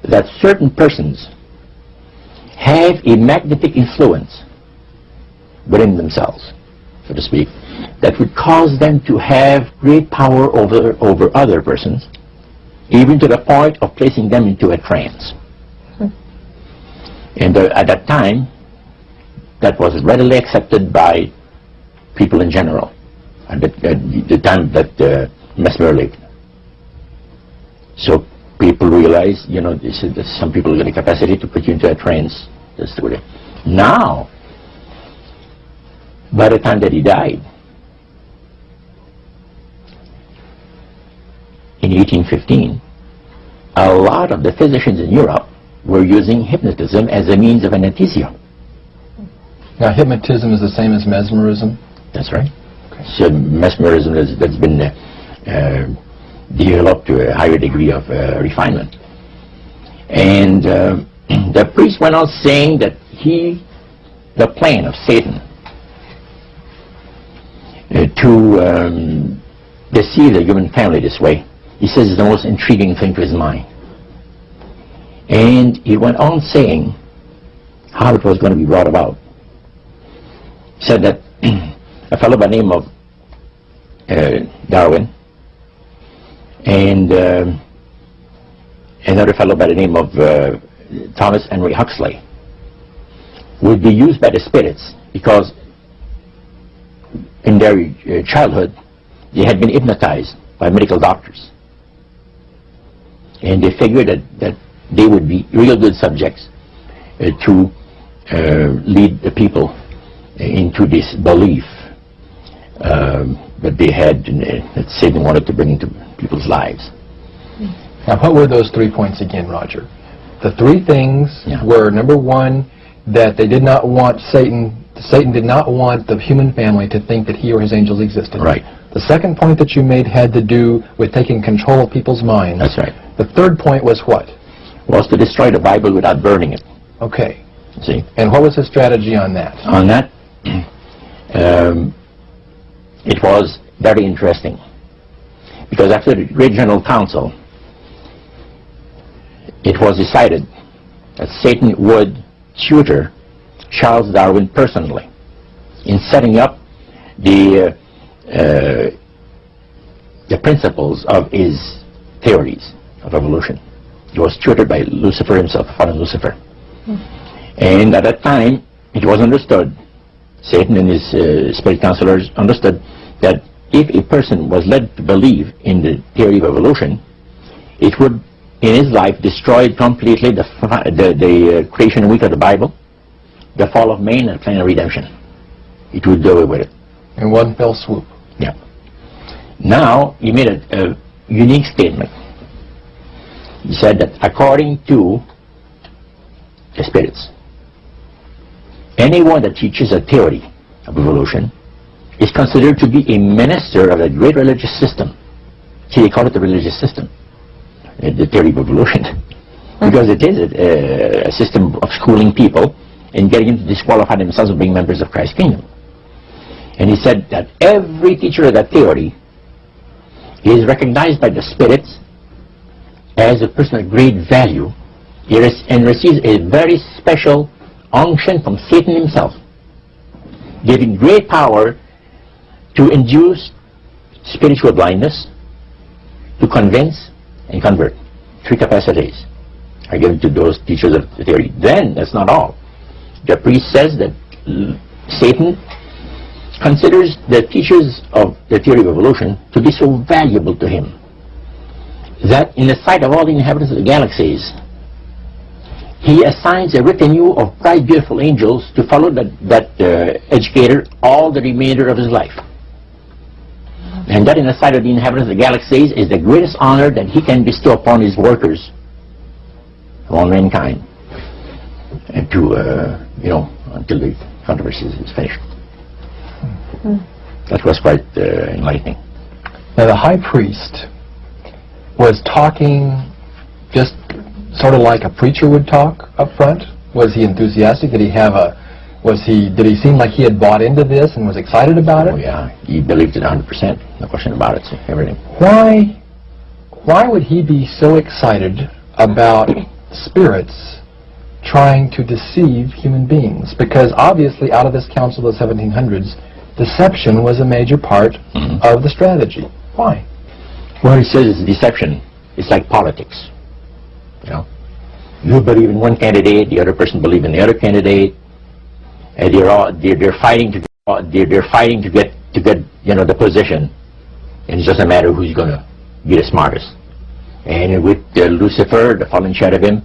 that certain persons have a magnetic influence within themselves, so to speak, that would cause them to have great power over other persons, even to the point of placing them into a trance. And at that time, that was readily accepted by people in general, at the time that Mesmer lived. So people realize, you know, some people get the capacity to put you into a trance. That's the way. Now, by the time that he died, in 1815, a lot of the physicians in Europe were using hypnotism as a means of anesthesia. Now, hypnotism is the same as mesmerism? That's right. Okay. So mesmerism that's been developed to a higher degree of refinement. And the priest went on saying that the plan of Satan to deceive the human family this way, he says, is the most intriguing thing to his mind. And he went on saying how it was going to be brought about. He said that a fellow by the name of Darwin and another fellow by the name of Thomas Henry Huxley would be used by the spirits because in their childhood they had been hypnotized by medical doctors, and they figured that they would be real good subjects to lead the people into this belief that they had, that Satan wanted to bring into people's lives. Now, what were those 3 points again, Roger? The 3 things were, number 1, that they did not want Satan did not want the human family to think that he or his angels existed. Right. The second point that you made had to do with taking control of people's minds. That's right. The third point was what? Was to destroy the Bible without burning it. Okay. See? And what was his strategy on that? On that, it was very interesting. Because after the Great General Council, it was decided that Satan would tutor Charles Darwin personally in setting up the principles of his theories of evolution. He was tutored by Lucifer himself, Father Lucifer. And at that time, it was understood, Satan and his spirit counselors understood, that if a person was led to believe in the theory of evolution, it would, in his life, destroy completely the creation week of the Bible, the fall of man, and the plan of redemption. It would do away with it. In one fell swoop. Yeah. Now, he made a unique statement. He said that according to the spirits, anyone that teaches a theory of evolution is considered to be a minister of a great religious system. See, they call it the religious system, the theory of evolution, because it is a system of schooling people and getting them to disqualify themselves from being members of Christ's kingdom. And he said that every teacher of that theory is recognized by the spirits as a person of great value and receives a very special unction from Satan himself, giving great power to induce spiritual blindness, to convince and convert. 3 capacities are given to those teachers of the theory. Then, that's not all. The priest says that Satan considers the teachers of the theory of evolution to be so valuable to him that in the sight of all the inhabitants of the galaxies, he assigns a retinue of bright, beautiful angels to follow that educator all the remainder of his life. And that in the sight of the inhabitants of the galaxies is the greatest honor that he can bestow upon his workers, upon mankind, and to, until the controversy is finished. That was quite enlightening. Now, the high priest was talking just sort of like a preacher would talk up front. Was he enthusiastic? Did he seem like he had bought into this and was excited about it? Oh yeah, he believed it 100%, no question about it, so everything. Why would he be so excited about spirits trying to deceive human beings? Because obviously out of this council of the 1700s, deception was a major part of the strategy. Why? Well, he says deception is like politics. You know, you believe in one candidate, the other person believes in the other candidate, and they're fighting to get the position, and it's just a matter of who's going to be the smartest. And with Lucifer, the fallen shadow of him,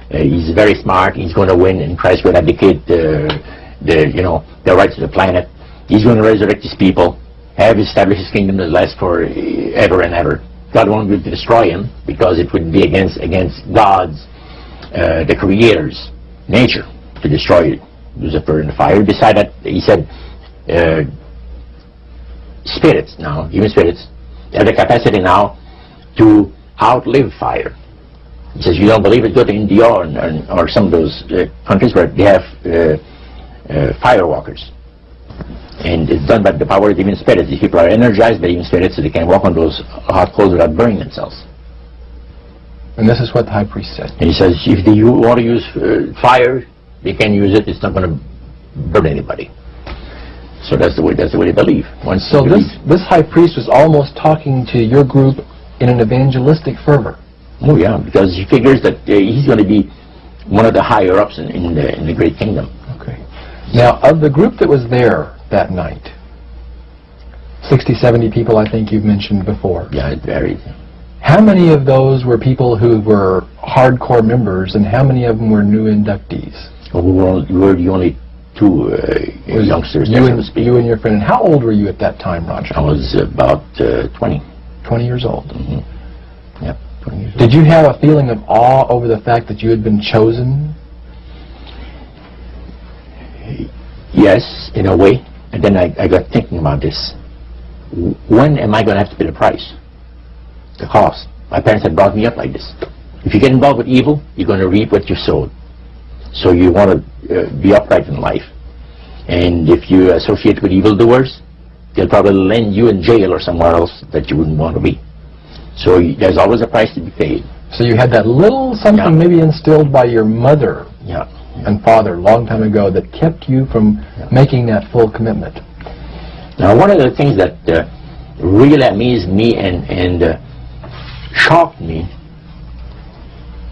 he's very smart. He's going to win, and Christ will abdicate the rights of the planet. He's going to resurrect his people, have established his kingdom that lasts for ever and ever. God won't be able to destroy him because it would be against God's, the Creator's nature to destroy Lucifer in the fire. Beside that, he said, spirits now, human spirits, have the capacity now to outlive fire. He says, you don't believe it, go to India or some of those countries where they have firewalkers. And it's done by the power of the human spirits. These people are energized by human spirits, so they can walk on those hot coals without burning themselves. And this is what the high priest said. And he says, if they want to use fire, they can use it. It's not going to burn anybody. So that's the way they believe. So this high priest was almost talking to your group in an evangelistic fervor. Oh yeah, because he figures that he's going to be one of the higher ups in the great kingdom. Okay. Now, of the group that was there that night, 60, 70 people, I think you've mentioned before. Yeah, it varied. How many of those were people who were hardcore members, and how many of them were new inductees? Well, we were the only two youngsters. You and your friend. And how old were you at that time, Roger? I was about 20. 20 years old. Mm-hmm. Yep, 20 years old. Did you have a feeling of awe over the fact that you had been chosen? Yes, in a way. And then I got thinking about this. When am I going to have to pay the price? The cost. My parents had brought me up like this. If you get involved with evil, you're going to reap what you sowed. So you want to be upright in life. And if you associate with evildoers, they'll probably land you in jail or somewhere else that you wouldn't want to be. So there's always a price to be paid. So you had that little something maybe instilled by your mother and father a long time ago that kept you from making that full commitment. Now, one of the things that really amazed me and shocked me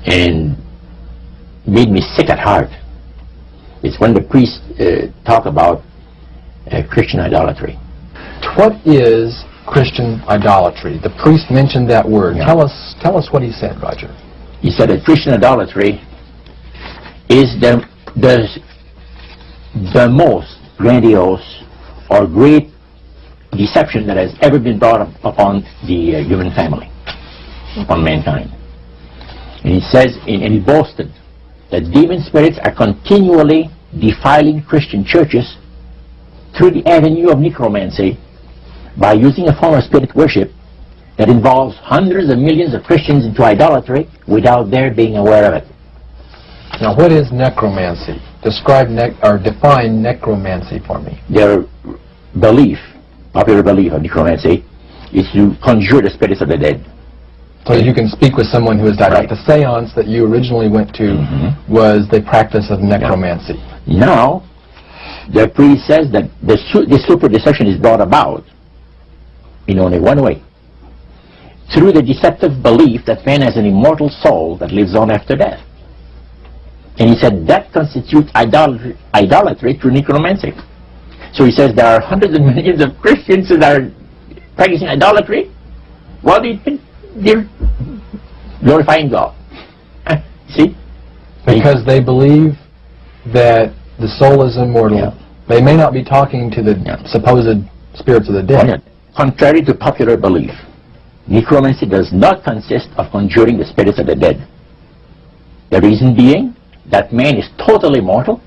and made me sick at heart is when the priests talk about Christian idolatry. What is Christian idolatry? The priest mentioned that word. Tell us what he said, Roger. He said that Christian idolatry is the most grandiose or great deception that has ever been brought upon the human family, upon mankind. And he says, and he boasted that demon spirits are continually defiling Christian churches through the avenue of necromancy by using a form of spirit worship that involves hundreds of millions of Christians into idolatry without their being aware of it. Now, what is necromancy? Define necromancy for me. Their belief, popular belief of necromancy, is to conjure the spirits of the dead. So you can speak with someone who has died. Right. Like the seance that you originally went to was the practice of necromancy. Now, the priest says that the super deception is brought about in only one way. Through the deceptive belief that man has an immortal soul that lives on after death. And he said that constitutes idolatry through necromancy. So he says there are hundreds of millions of Christians that are practicing idolatry. Well, they're glorifying God. See? Because they believe that the soul is immortal. Yeah. They may not be talking to the supposed spirits of the dead. Contrary to popular belief, necromancy does not consist of conjuring the spirits of the dead. The reason being that man is totally mortal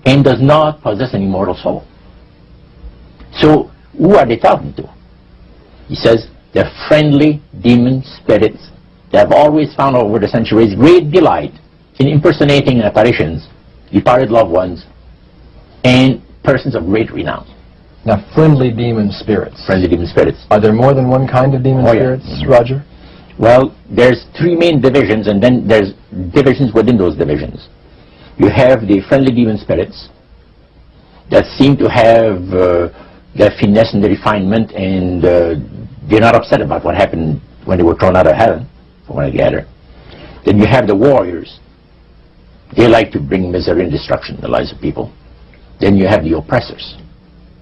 and does not possess an immortal soul. So, who are they talking to? He says, they're friendly demon spirits that have always found over the centuries great delight in impersonating in apparitions departed loved ones and persons of great renown. Now, friendly demon spirits. Friendly demon spirits. Are there more than one kind of demon spirits, Roger? Well, there's 3 main divisions, and then there's divisions within those divisions. You have the friendly demon spirits that seem to have their finesse and the refinement, and they're not upset about what happened when they were thrown out of heaven, from what I gather. Then you have the warriors. They like to bring misery and destruction in the lives of people. Then you have the oppressors.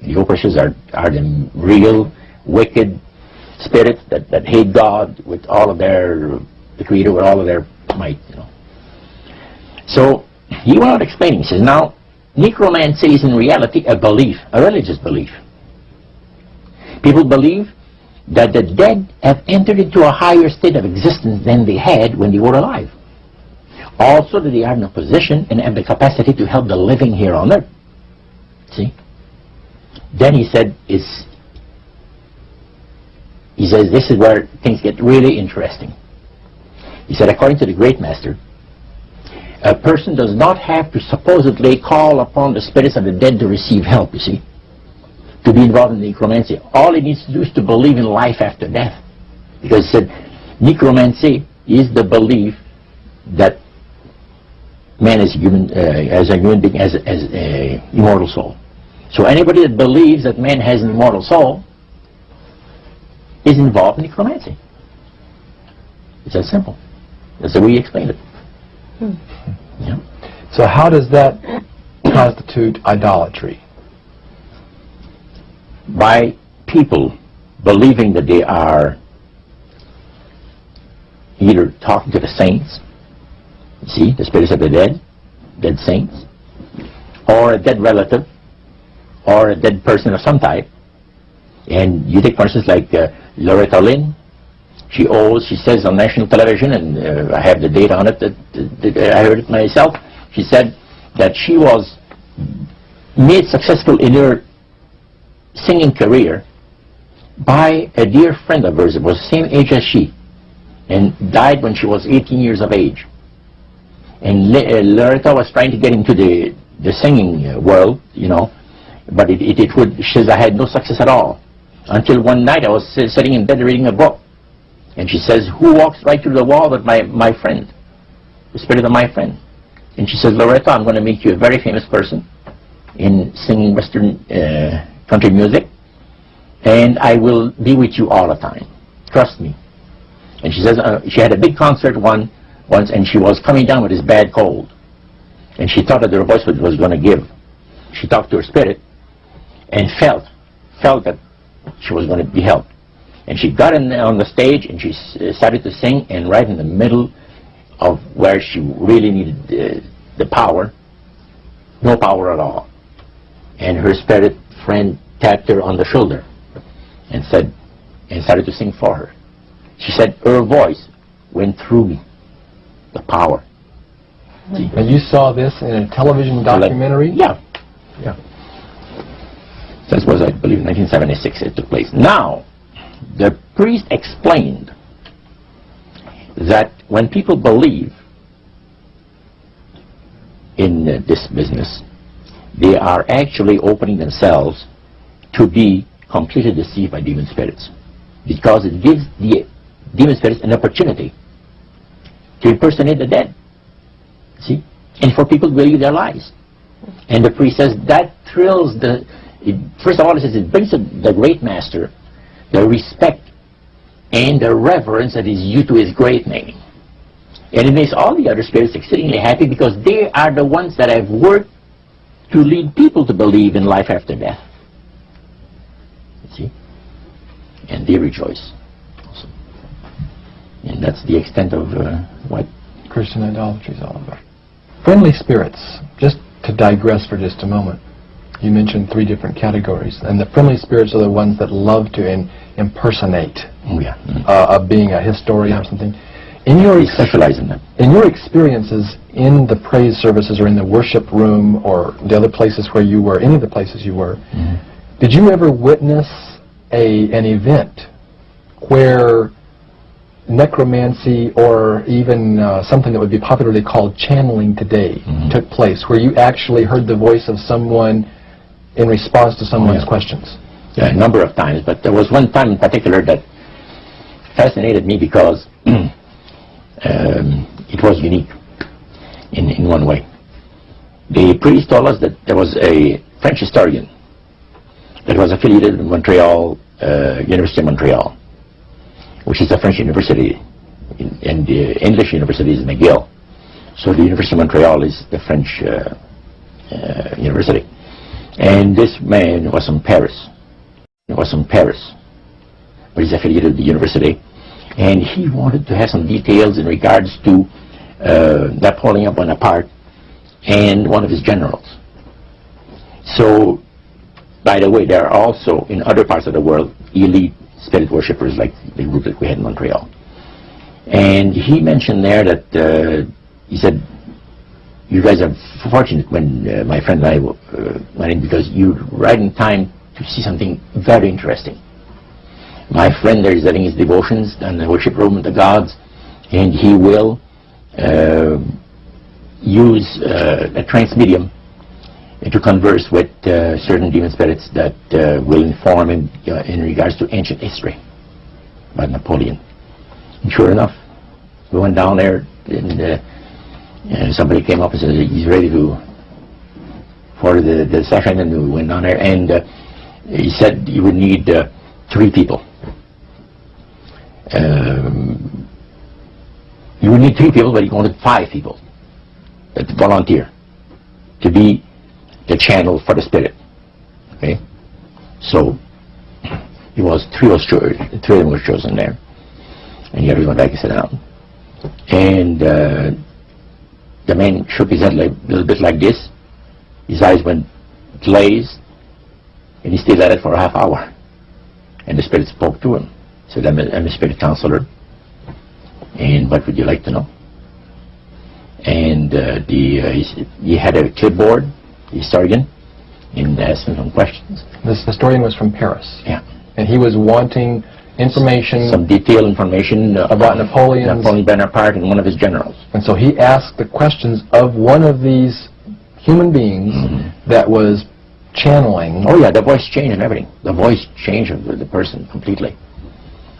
The oppressors are the real wicked spirits that hate God with all of the Creator with all of their might, you know. So he went on explaining. He says, now, necromancy is in reality a belief, a religious belief. People believe that the dead have entered into a higher state of existence than they had when they were alive. Also that they are in a position and have the capacity to help the living here on earth. See? Then he said, he says this is where things get really interesting. He said, according to the great master, a person does not have to supposedly call upon the spirits of the dead to receive help, you see, to be involved in necromancy. All he needs to do is to believe in life after death. Because he said, necromancy is the belief that man is human, as a human being, as an immortal soul. So anybody that believes that man has an immortal soul is involved in necromancy. It's that simple. That's the way he explained it. Yeah. So how does that constitute idolatry? By people believing that they are either talking to the saints, see, the spirits of the dead saints, or a dead relative, or a dead person of some type. And you take, for instance, like Loretta Lynn. She says on national television, and I have the data on it, that I heard it myself. She said that she was made successful in her singing career by a dear friend of hers that was the same age as she, and died when she was 18 years of age. And Loretta was trying to get into the singing world, you know, but she says, I had no success at all. Until one night I was sitting in bed reading a book. And she says, who walks right through the wall but my friend, the spirit of my friend? And she says, Loretta, I'm going to make you a very famous person in singing Western country music, and I will be with you all the time. Trust me. And she says, she had a big concert once, and she was coming down with this bad cold. And she thought that her voice was going to give. She talked to her spirit and felt that she was going to be helped. And she got on the stage and she started to sing, and right in the middle of where she really needed the power, no power at all. And her spirit friend tapped her on the shoulder and started to sing for her. She said her voice went through me, the power. See? And you saw this in a television documentary? Yeah. This was, I believe, in 1976 it took place. Now, the priest explained that when people believe in this business, they are actually opening themselves to be completely deceived by demon spirits, because it gives the demon spirits an opportunity to impersonate the dead, see, and for people to believe their lies. And the priest says that thrills first of all, it says it brings the great master the respect and the reverence that is due to his great name. And it makes all the other spirits exceedingly happy, because they are the ones that have worked to lead people to believe in life after death. You see? And they rejoice also. And that's the extent of what Christian idolatry is all about. Friendly spirits, just to digress for just a moment. You mentioned 3 different categories, and the friendly spirits are the ones that love to impersonate a being, a historian or something. Specialize in that. In your experiences in the praise services or in the worship room or the other places where you were, any of the places you were, did you ever witness an event where necromancy, or even something that would be popularly called channeling today, took place, where you actually heard the voice of someone in response to someone's questions? Yeah, a number of times, but there was one time in particular that fascinated me because it was unique in one way. The priest told us that there was a French historian that was affiliated with Montreal, University of Montreal, which is a French university, and the English university is McGill. So the University of Montreal is the French university. And this man was from Paris. He was from Paris, but he's affiliated with the university. And he wanted to have some details in regards to Napoleon Bonaparte and one of his generals. So, by the way, there are also in other parts of the world elite spirit worshippers like the group that we had in Montreal. And he mentioned there that he said, you guys are fortunate when my friend and I went in, because you're right in time to see something very interesting. My friend there is having his devotions and the worship room of the gods, and he will use a trance medium to converse with certain demon spirits that will inform him in regards to ancient history about Napoleon. And sure enough, we went down there, and somebody came up and said he's ready for the session, and we went down there, and he said you would need 3 people. You would need 3 people, but he wanted 5 people that volunteer to be the channel for the spirit. Okay, so he was 3 of them were chosen there, and he had to go back and sit down. And the man shook his head like, a little bit like this. His eyes went glazed, and he stayed at it for a half hour. And the spirit spoke to him. Said, I'm a spirit counselor, and what would you like to know? And he had a clipboard, the historian, and asked him some questions. This historian was from Paris. Yeah. And he was wanting information, some detailed information about Napoleon Bonaparte and one of his generals. And so he asked the questions of one of these human beings that was channeling. Oh yeah, the voice changed and everything. The voice changed of the person completely.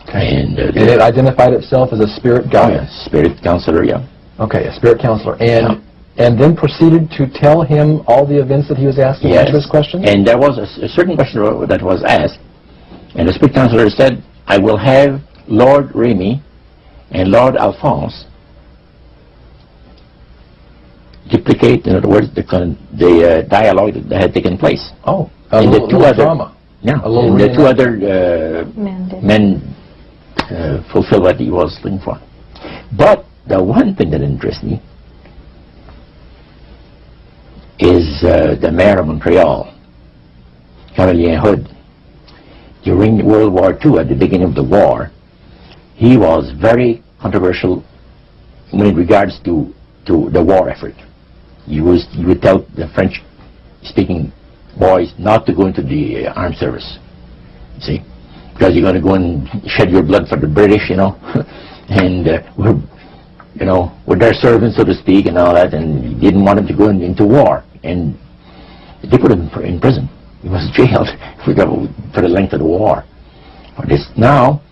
Okay. And it identified itself as a spirit guide. Oh, yeah, spirit counselor, yeah. Okay, a spirit counselor. And then proceeded to tell him all the events that he was asking, yes. Answer his questions? And there was a certain question that was asked, and the spirit counselor said, I will have Lord Remy and Lord Alphonse duplicate, in other words, the dialogue that had taken place. Oh, and the 2 other drama. Yeah, and the 2 other men fulfilled what he was looking for. But the one thing that interests me is the mayor of Montreal, Camillien Hood. During World War II, at the beginning of the war, he was very controversial in regards to the war effort. He would tell the French-speaking boys not to go into the armed service, you see, because you're going to go and shed your blood for the British, you know, and we're their servants, so to speak, and all that, and he didn't want him to go into war, and they put him in prison. He was jailed for the length of the war for this. Now,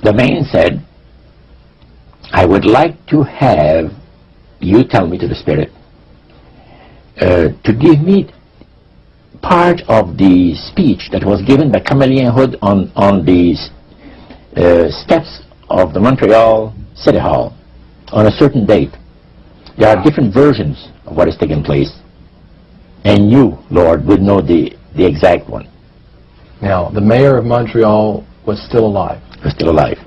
the man said, I would like to have you tell me to the spirit to give me part of the speech that was given by Camillien Hood on the steps of the Montreal City Hall on a certain date. There are different versions of what has taken place, and you, Lord, would know the exact one. Now, the mayor of Montreal was still alive. Was still alive.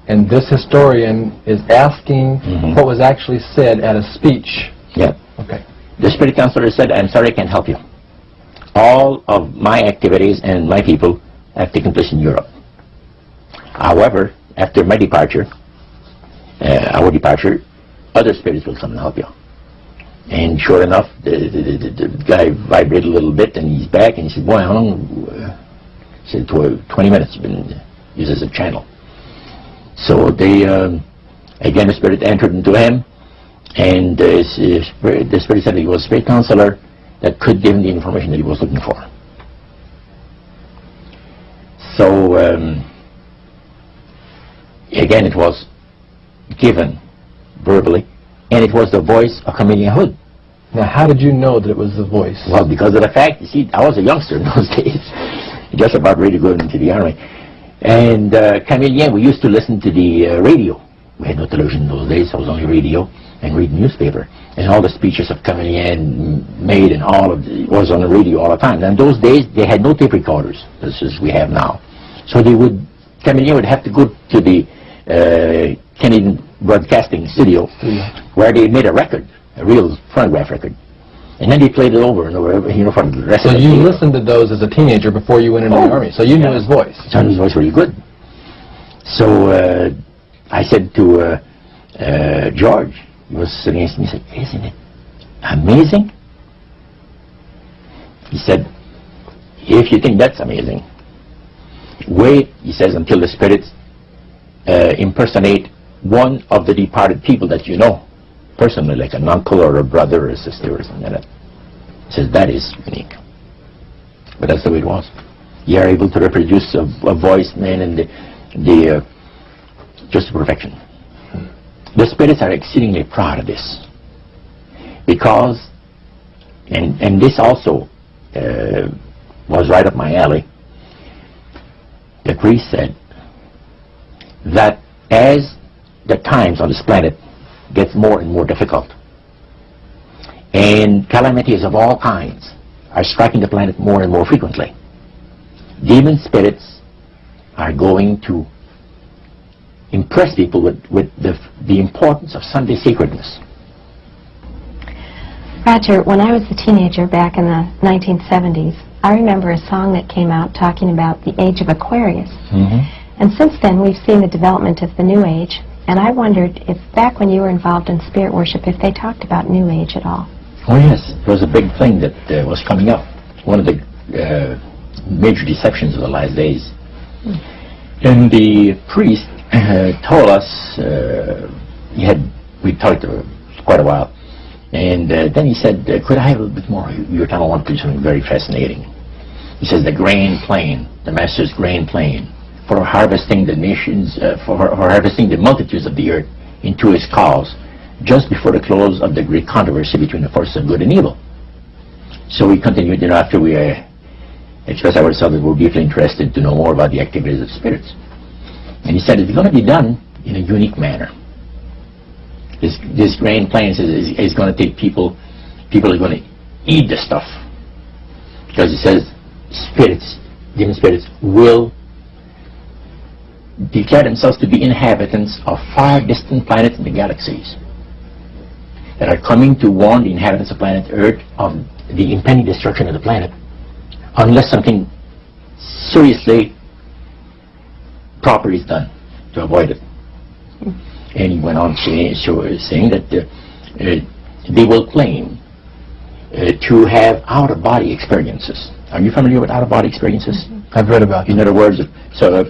And this historian is asking what was actually said at a speech. Yeah. Okay. The spirit counselor said, I'm sorry, I can't help you. All of my activities and my people have taken place in Europe. However, after my departure, our departure, other spirits will come and help you. And sure enough, the guy vibrated a little bit, and he's back, and he said, boy, how long? He said, 20 minutes, you've been used as a channel. So they, again, the spirit entered into him, and the spirit said he was a spirit counselor, that could give him the information that he was looking for. So, again, it was given verbally, and it was the voice of Chameleon Hood. Now, how did you know that it was the voice? Well, because of the fact, you see, I was a youngster in those days, just about ready to go into the army. And Chameleon, we used to listen to the radio. We had no television in those days, so it was only radio, and read newspaper. And all the speeches of Chameleon made and all of it was on the radio all the time. And in those days, they had no tape recorders, as we have now. So Chameleon would have to go to the Canadian Broadcasting Studio, where they made a record, a real phonograph record. And then they played it over and over, you know, for the rest of the day. So you listened to those as a teenager before you went into the Army, so you knew his voice. So I knew his voice really good. So I said to George, he was sitting next to me, he said, "Isn't it amazing?" He said, "If you think that's amazing, wait," he says, "until the spirits impersonate one of the departed people that you know, personally, like an uncle or a brother or a sister or something like that." He says, "That is unique." But that's the way it was. You are able to reproduce a voice, man, and the just to perfection. The spirits are exceedingly proud of this, because, and this also was right up my alley. The priest said that as the times on this planet gets more and more difficult, and calamities of all kinds are striking the planet more and more frequently, demon spirits are going to impress people with the importance of Sunday sacredness. Roger, when I was a teenager back in the 1970s, I remember a song that came out talking about the age of Aquarius. And since then, we've seen the development of the New Age, and I wondered if back when you were involved in spirit worship, if they talked about New Age at all. Oh yes, it was a big thing that was coming up. One of the major deceptions of the last days. And the priest told us, we talked quite a while, and then he said, "Could I have a little bit more? Your time I want to do something very fascinating." He says, "The grain plain, the master's grain plain, for harvesting the nations, for harvesting the multitudes of the earth into his cause, just before the close of the great controversy between the forces of good and evil." So we continued, after we expressed ourselves that we're deeply interested to know more about the activities of spirits. And he said, it's going to be done in a unique manner. This grain plain is going to take people are going to eat the stuff. Because he says, demon spirits will declare themselves to be inhabitants of far distant planets in the galaxies that are coming to warn the inhabitants of planet Earth of the impending destruction of the planet, unless something seriously proper is done to avoid it. And he went on saying that they will claim to have out-of-body experiences. Are you familiar with out-of-body experiences? I've read about it. In other words, so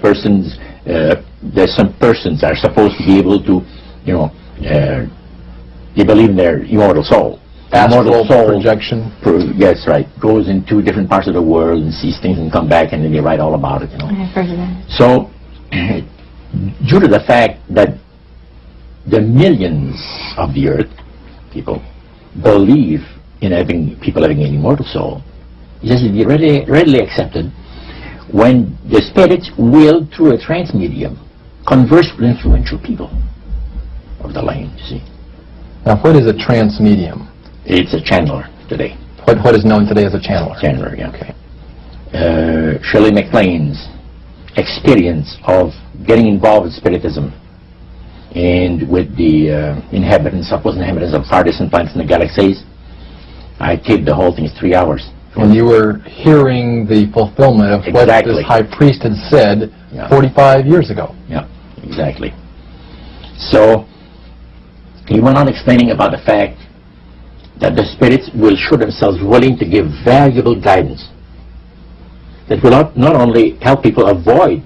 there's some persons are supposed to be able to, they believe in their immortal soul. Astral projection. Yes, right. Goes into different parts of the world and sees things and come back, and then they write all about it. I've heard of that. So, due to the fact that the millions of the earth, people, believe in people having an immortal soul, it has to be readily accepted when the spirits will, through a trance medium, converse with influential people of the land, you see. Now, what is a trance medium? It's a channeler today. What is known today as a channeler? Channeler, yeah. Okay. Shirley MacLaine's experience of getting involved with spiritism and with the inhabitants of far distant planets in the galaxies, I taped the whole thing. It's 3 hours. And you were hearing the fulfillment of what this high priest had said 45 years ago. Yeah, exactly. So he went on explaining about the fact that the spirits will show themselves willing to give valuable guidance that will not only help people avoid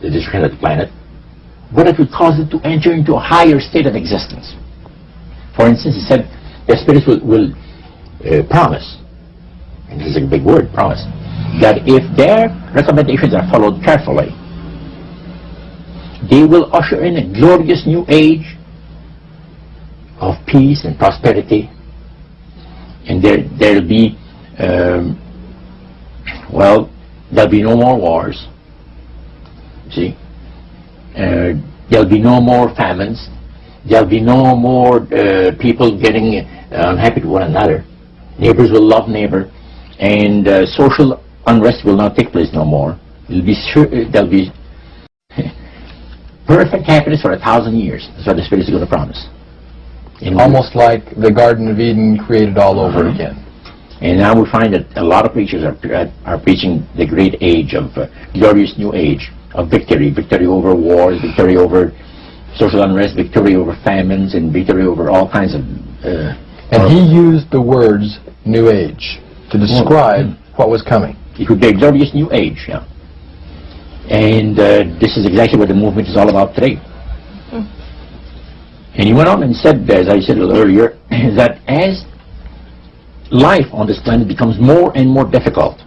the destruction of the planet, but it will cause them to enter into a higher state of existence. For instance, he said the spirits will promise and this is a big word, promise, that if their recommendations are followed carefully, they will usher in a glorious new age of peace and prosperity, and there'll be, well, there'll be no more wars, see, there'll be no more famines, there'll be no more people getting unhappy to one another, neighbors will love neighbor, and social unrest will not take place no more. There'll be perfect happiness for 1,000 years. That's what the Spirit is going to promise. Almost like the Garden of Eden created all over again. And now we find that a lot of preachers are preaching the great age of glorious new age of victory, victory over wars, victory over social unrest, victory over famines, and victory over all kinds of... and he used the words new age to describe what was coming. It would be a glorious new age, yeah. And this is exactly what the movement is all about today. And he went on and said, as I said a little earlier, that as life on this planet becomes more and more difficult,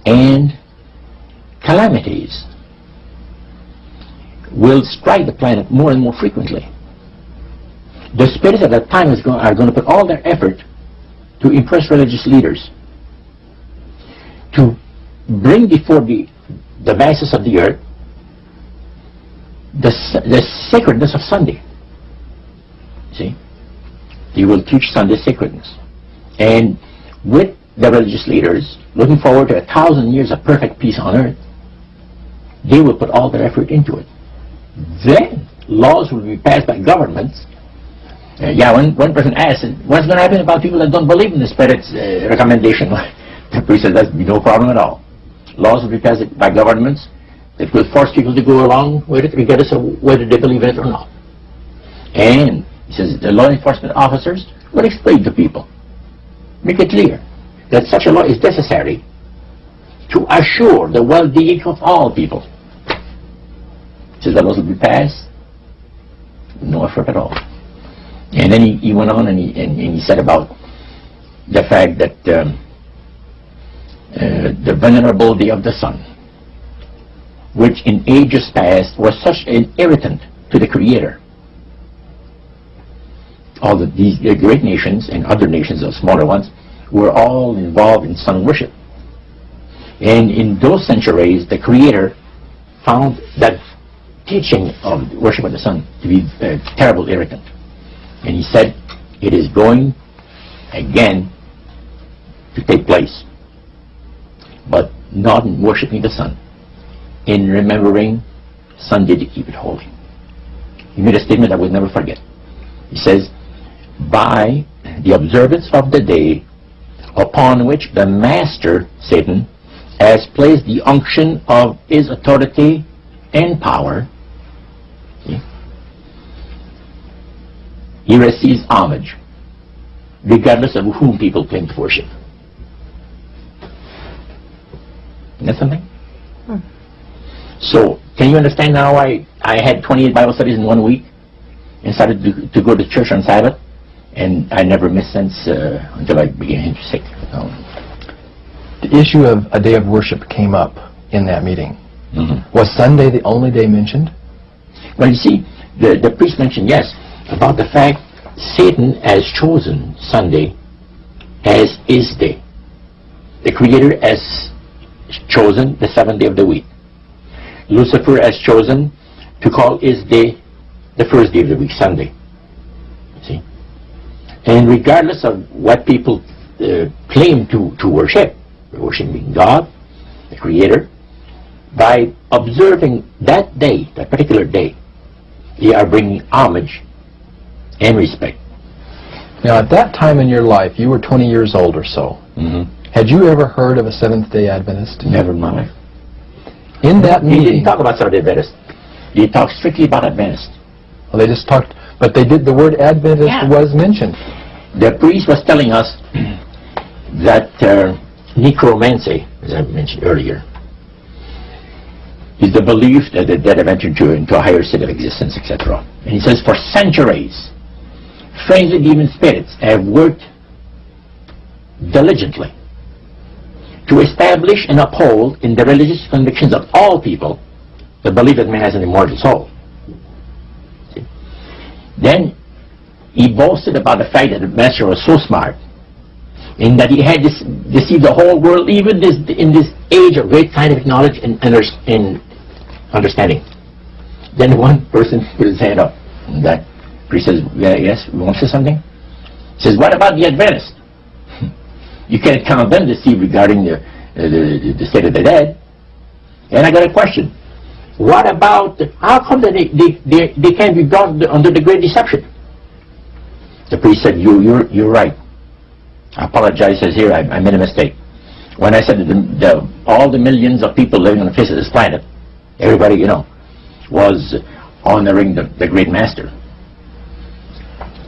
and calamities will strike the planet more and more frequently, the spirits at that time are going to put all their effort to impress religious leaders, to bring before the masses of the earth the sacredness of Sunday. See? They will teach Sunday sacredness. And with the religious leaders, looking forward to 1,000 years of perfect peace on earth, they will put all their effort into it. Then laws will be passed by governments. One person asked, what's going to happen about people that don't believe in the Spirit's recommendation? The priest said, there's no problem at all. Laws will be passed by governments that will force people to go along with it regardless of whether they believe in it or not. And he says the law enforcement officers will explain to people, make it clear that such a law is necessary to assure the well-being of all people. He says the laws will be passed, no effort at all. And then he went on and he said about the fact that the venerability of the sun, which in ages past was such an irritant to the Creator. All these great nations and other nations, the smaller ones, were all involved in sun worship. And in those centuries, the Creator found that teaching of worship of the sun to be a terrible irritant. And he said, it is going again to take place, but not in worshiping the sun, in remembering Sunday to keep it holy. He made a statement I will never forget. He says, by the observance of the day upon which the master, Satan, has placed the unction of his authority and power, he receives homage, regardless of whom people claim to worship. Isn't that something? So, can you understand now why I had 28 Bible studies in 1 week and started to go to church on Sabbath? And I never missed since until I began to sick. The issue of a day of worship came up in that meeting. Was Sunday the only day mentioned? Well, you see, the priest mentioned, yes, about the fact Satan has chosen Sunday as his day. The Creator has chosen the 7th day of the week. Lucifer has chosen to call his day the first day of the week, Sunday. See? And regardless of what people claim to worship, worshiping God, the Creator, by observing that day, that particular day, they are bringing homage and respect. Now, at that time in your life, you were 20 years old or so. Had you ever heard of a Seventh-day Adventist? Never in my life. In that meeting... He didn't talk about Seventh-day Adventist. He talked strictly about Adventist. Well, they just talked, but they did, the word Adventist was mentioned. The priest was telling us that necromancy, as I mentioned earlier, is the belief that the dead have entered into a higher state of existence, etc. And he says, for centuries, friendly demon spirits have worked diligently to establish and uphold in the religious convictions of all people the belief that man has an immortal soul. See? Then he boasted about the fact that the master was so smart, in that he had deceived the whole world, even in this age of great scientific knowledge and understanding. Then one person put his hand up, and that priest says, yes, you want to say something? He says, what about the Adventists? You can't count them deceived regarding the state of the dead. And I got a question. What about, how come that they can't be brought under the great deception? The priest said, you're right. I apologize, says here, I made a mistake. When I said that all the millions of people living on the face of this planet, everybody, you know, was honoring the great master.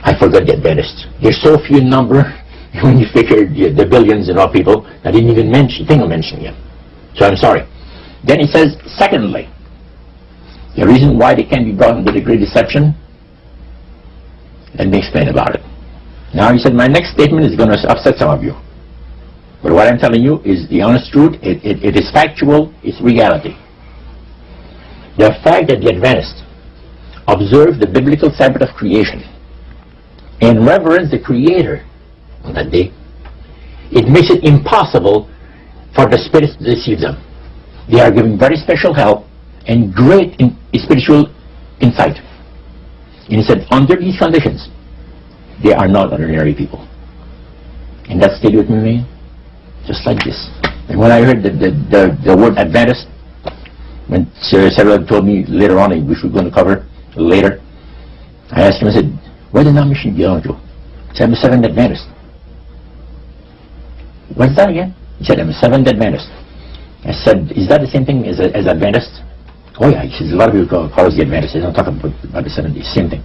I forgot the Adventists. They're so few in number, when you figure the billions and all people, I didn't even think of mentioning them. So I'm sorry. Then he says, secondly, the reason why they can't be brought into the great deception, let me explain about it. Now he said, my next statement is going to upset some of you. But what I'm telling you is the honest truth. It is factual, it's reality. The fact that the Adventists observe the biblical Sabbath of creation and reverence the Creator on that day, it makes it impossible for the spirits to deceive them. They are given very special help and great spiritual insight. And he said, under these conditions, they are not ordinary people. And that stayed with me, just like this. And when I heard the word Adventist, when several told me later on, which we're going to cover later, I asked him, I said, what denomination do you belong to? He said, I'm a Seventh Adventist. What's that again? He said, I'm a Seventh Adventist. I said, is that the same thing as Adventist? Oh yeah, he says, a lot of people call us the Adventists. They don't talk about the 70s, same thing.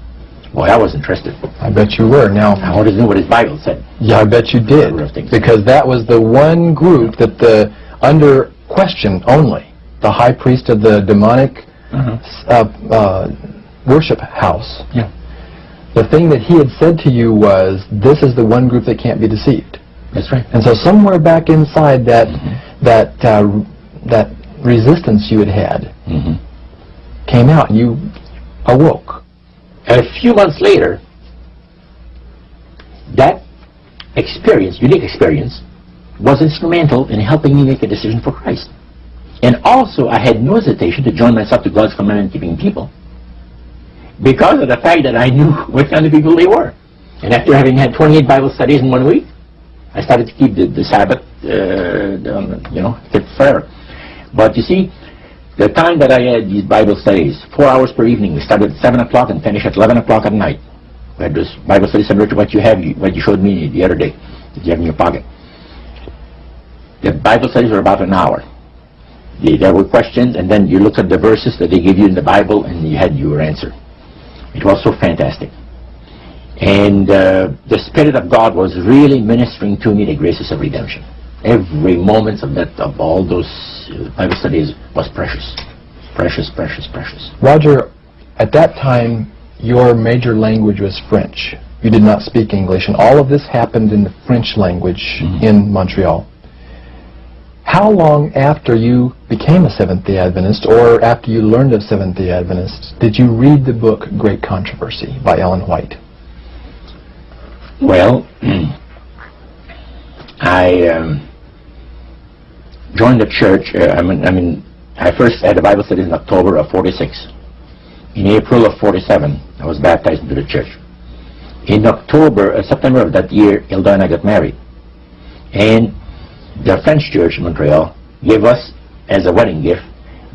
Boy, I was interested. I bet you were. Now, I wanted to know what his Bible said. Yeah, I bet you did. Because that was the one group that under question only, the high priest of the demonic worship house. Yeah. The thing that he had said to you was, this is the one group that can't be deceived. That's right. And so somewhere back inside that that resistance you had came out, and you awoke. A few months later, that experience, unique experience, was instrumental in helping me make a decision for Christ. And also, I had no hesitation to join myself to God's commandment-keeping people because of the fact that I knew what kind of people they were. And after having had 28 Bible studies in 1 week, I started to keep the Sabbath, fit forever. But you see, the time that I had these Bible studies, 4 hours per evening, we started at 7 o'clock and finished at 11 o'clock at night. We had this Bible study similar to what you showed me the other day, that you have in your pocket. The Bible studies were about an hour. There were questions, and then you look at the verses that they give you in the Bible, and you had your answer. It was so fantastic. And the Spirit of God was really ministering to me the graces of redemption. Every moment of all those Bible studies was precious. Precious, precious, precious. Roger, at that time, your major language was French. You did not speak English, and all of this happened in the French language in Montreal. How long after you became a Seventh-day Adventist, or after you learned of Seventh-day Adventists, did you read the book Great Controversy by Ellen White? Well, I joined the church. I first had a Bible study in October of '46. In April of '47, I was baptized into the church. In September of that year, Hilda and I got married. And the French church in Montreal gave us, as a wedding gift,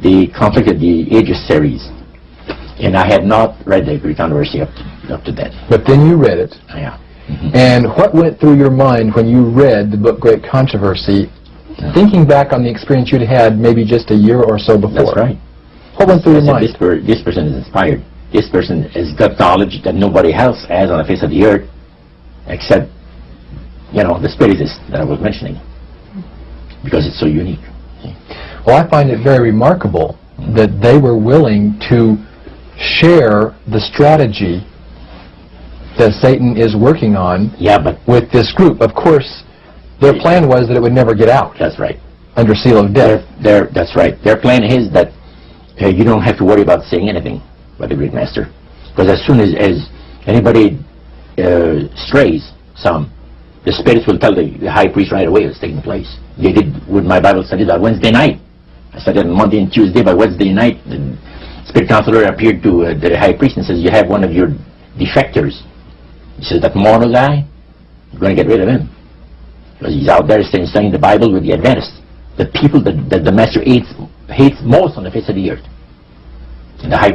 the Conflict of the Ages series. And I had not read the Great Controversy up to that. But then you read it. Yeah. And what went through your mind when you read the book Great Controversy, thinking back on the experience you'd had maybe just a year or so before? That's right. What went through your mind? This person is inspired. This person has got knowledge that nobody else has on the face of the earth, except, the spiritists that I was mentioning, because it's so unique. Well, I find it very remarkable that they were willing to share the strategy that Satan is working on with this group. Of course, their plan was that it would never get out. That's right. under seal of death. That's right. Their plan is that you don't have to worry about saying anything by the great master, because as soon as anybody strays some, the spirits will tell the high priest right away what's taking place. They did with my Bible study on Wednesday night. I studied on Monday and Tuesday. By Wednesday night, the spirit counselor appeared to the high priest and says, "You have one of your defectors." He says, "That moral guy, you're going to get rid of him, because he's out there studying the Bible with the Adventists, the people that the master hates most on the face of the earth." And the high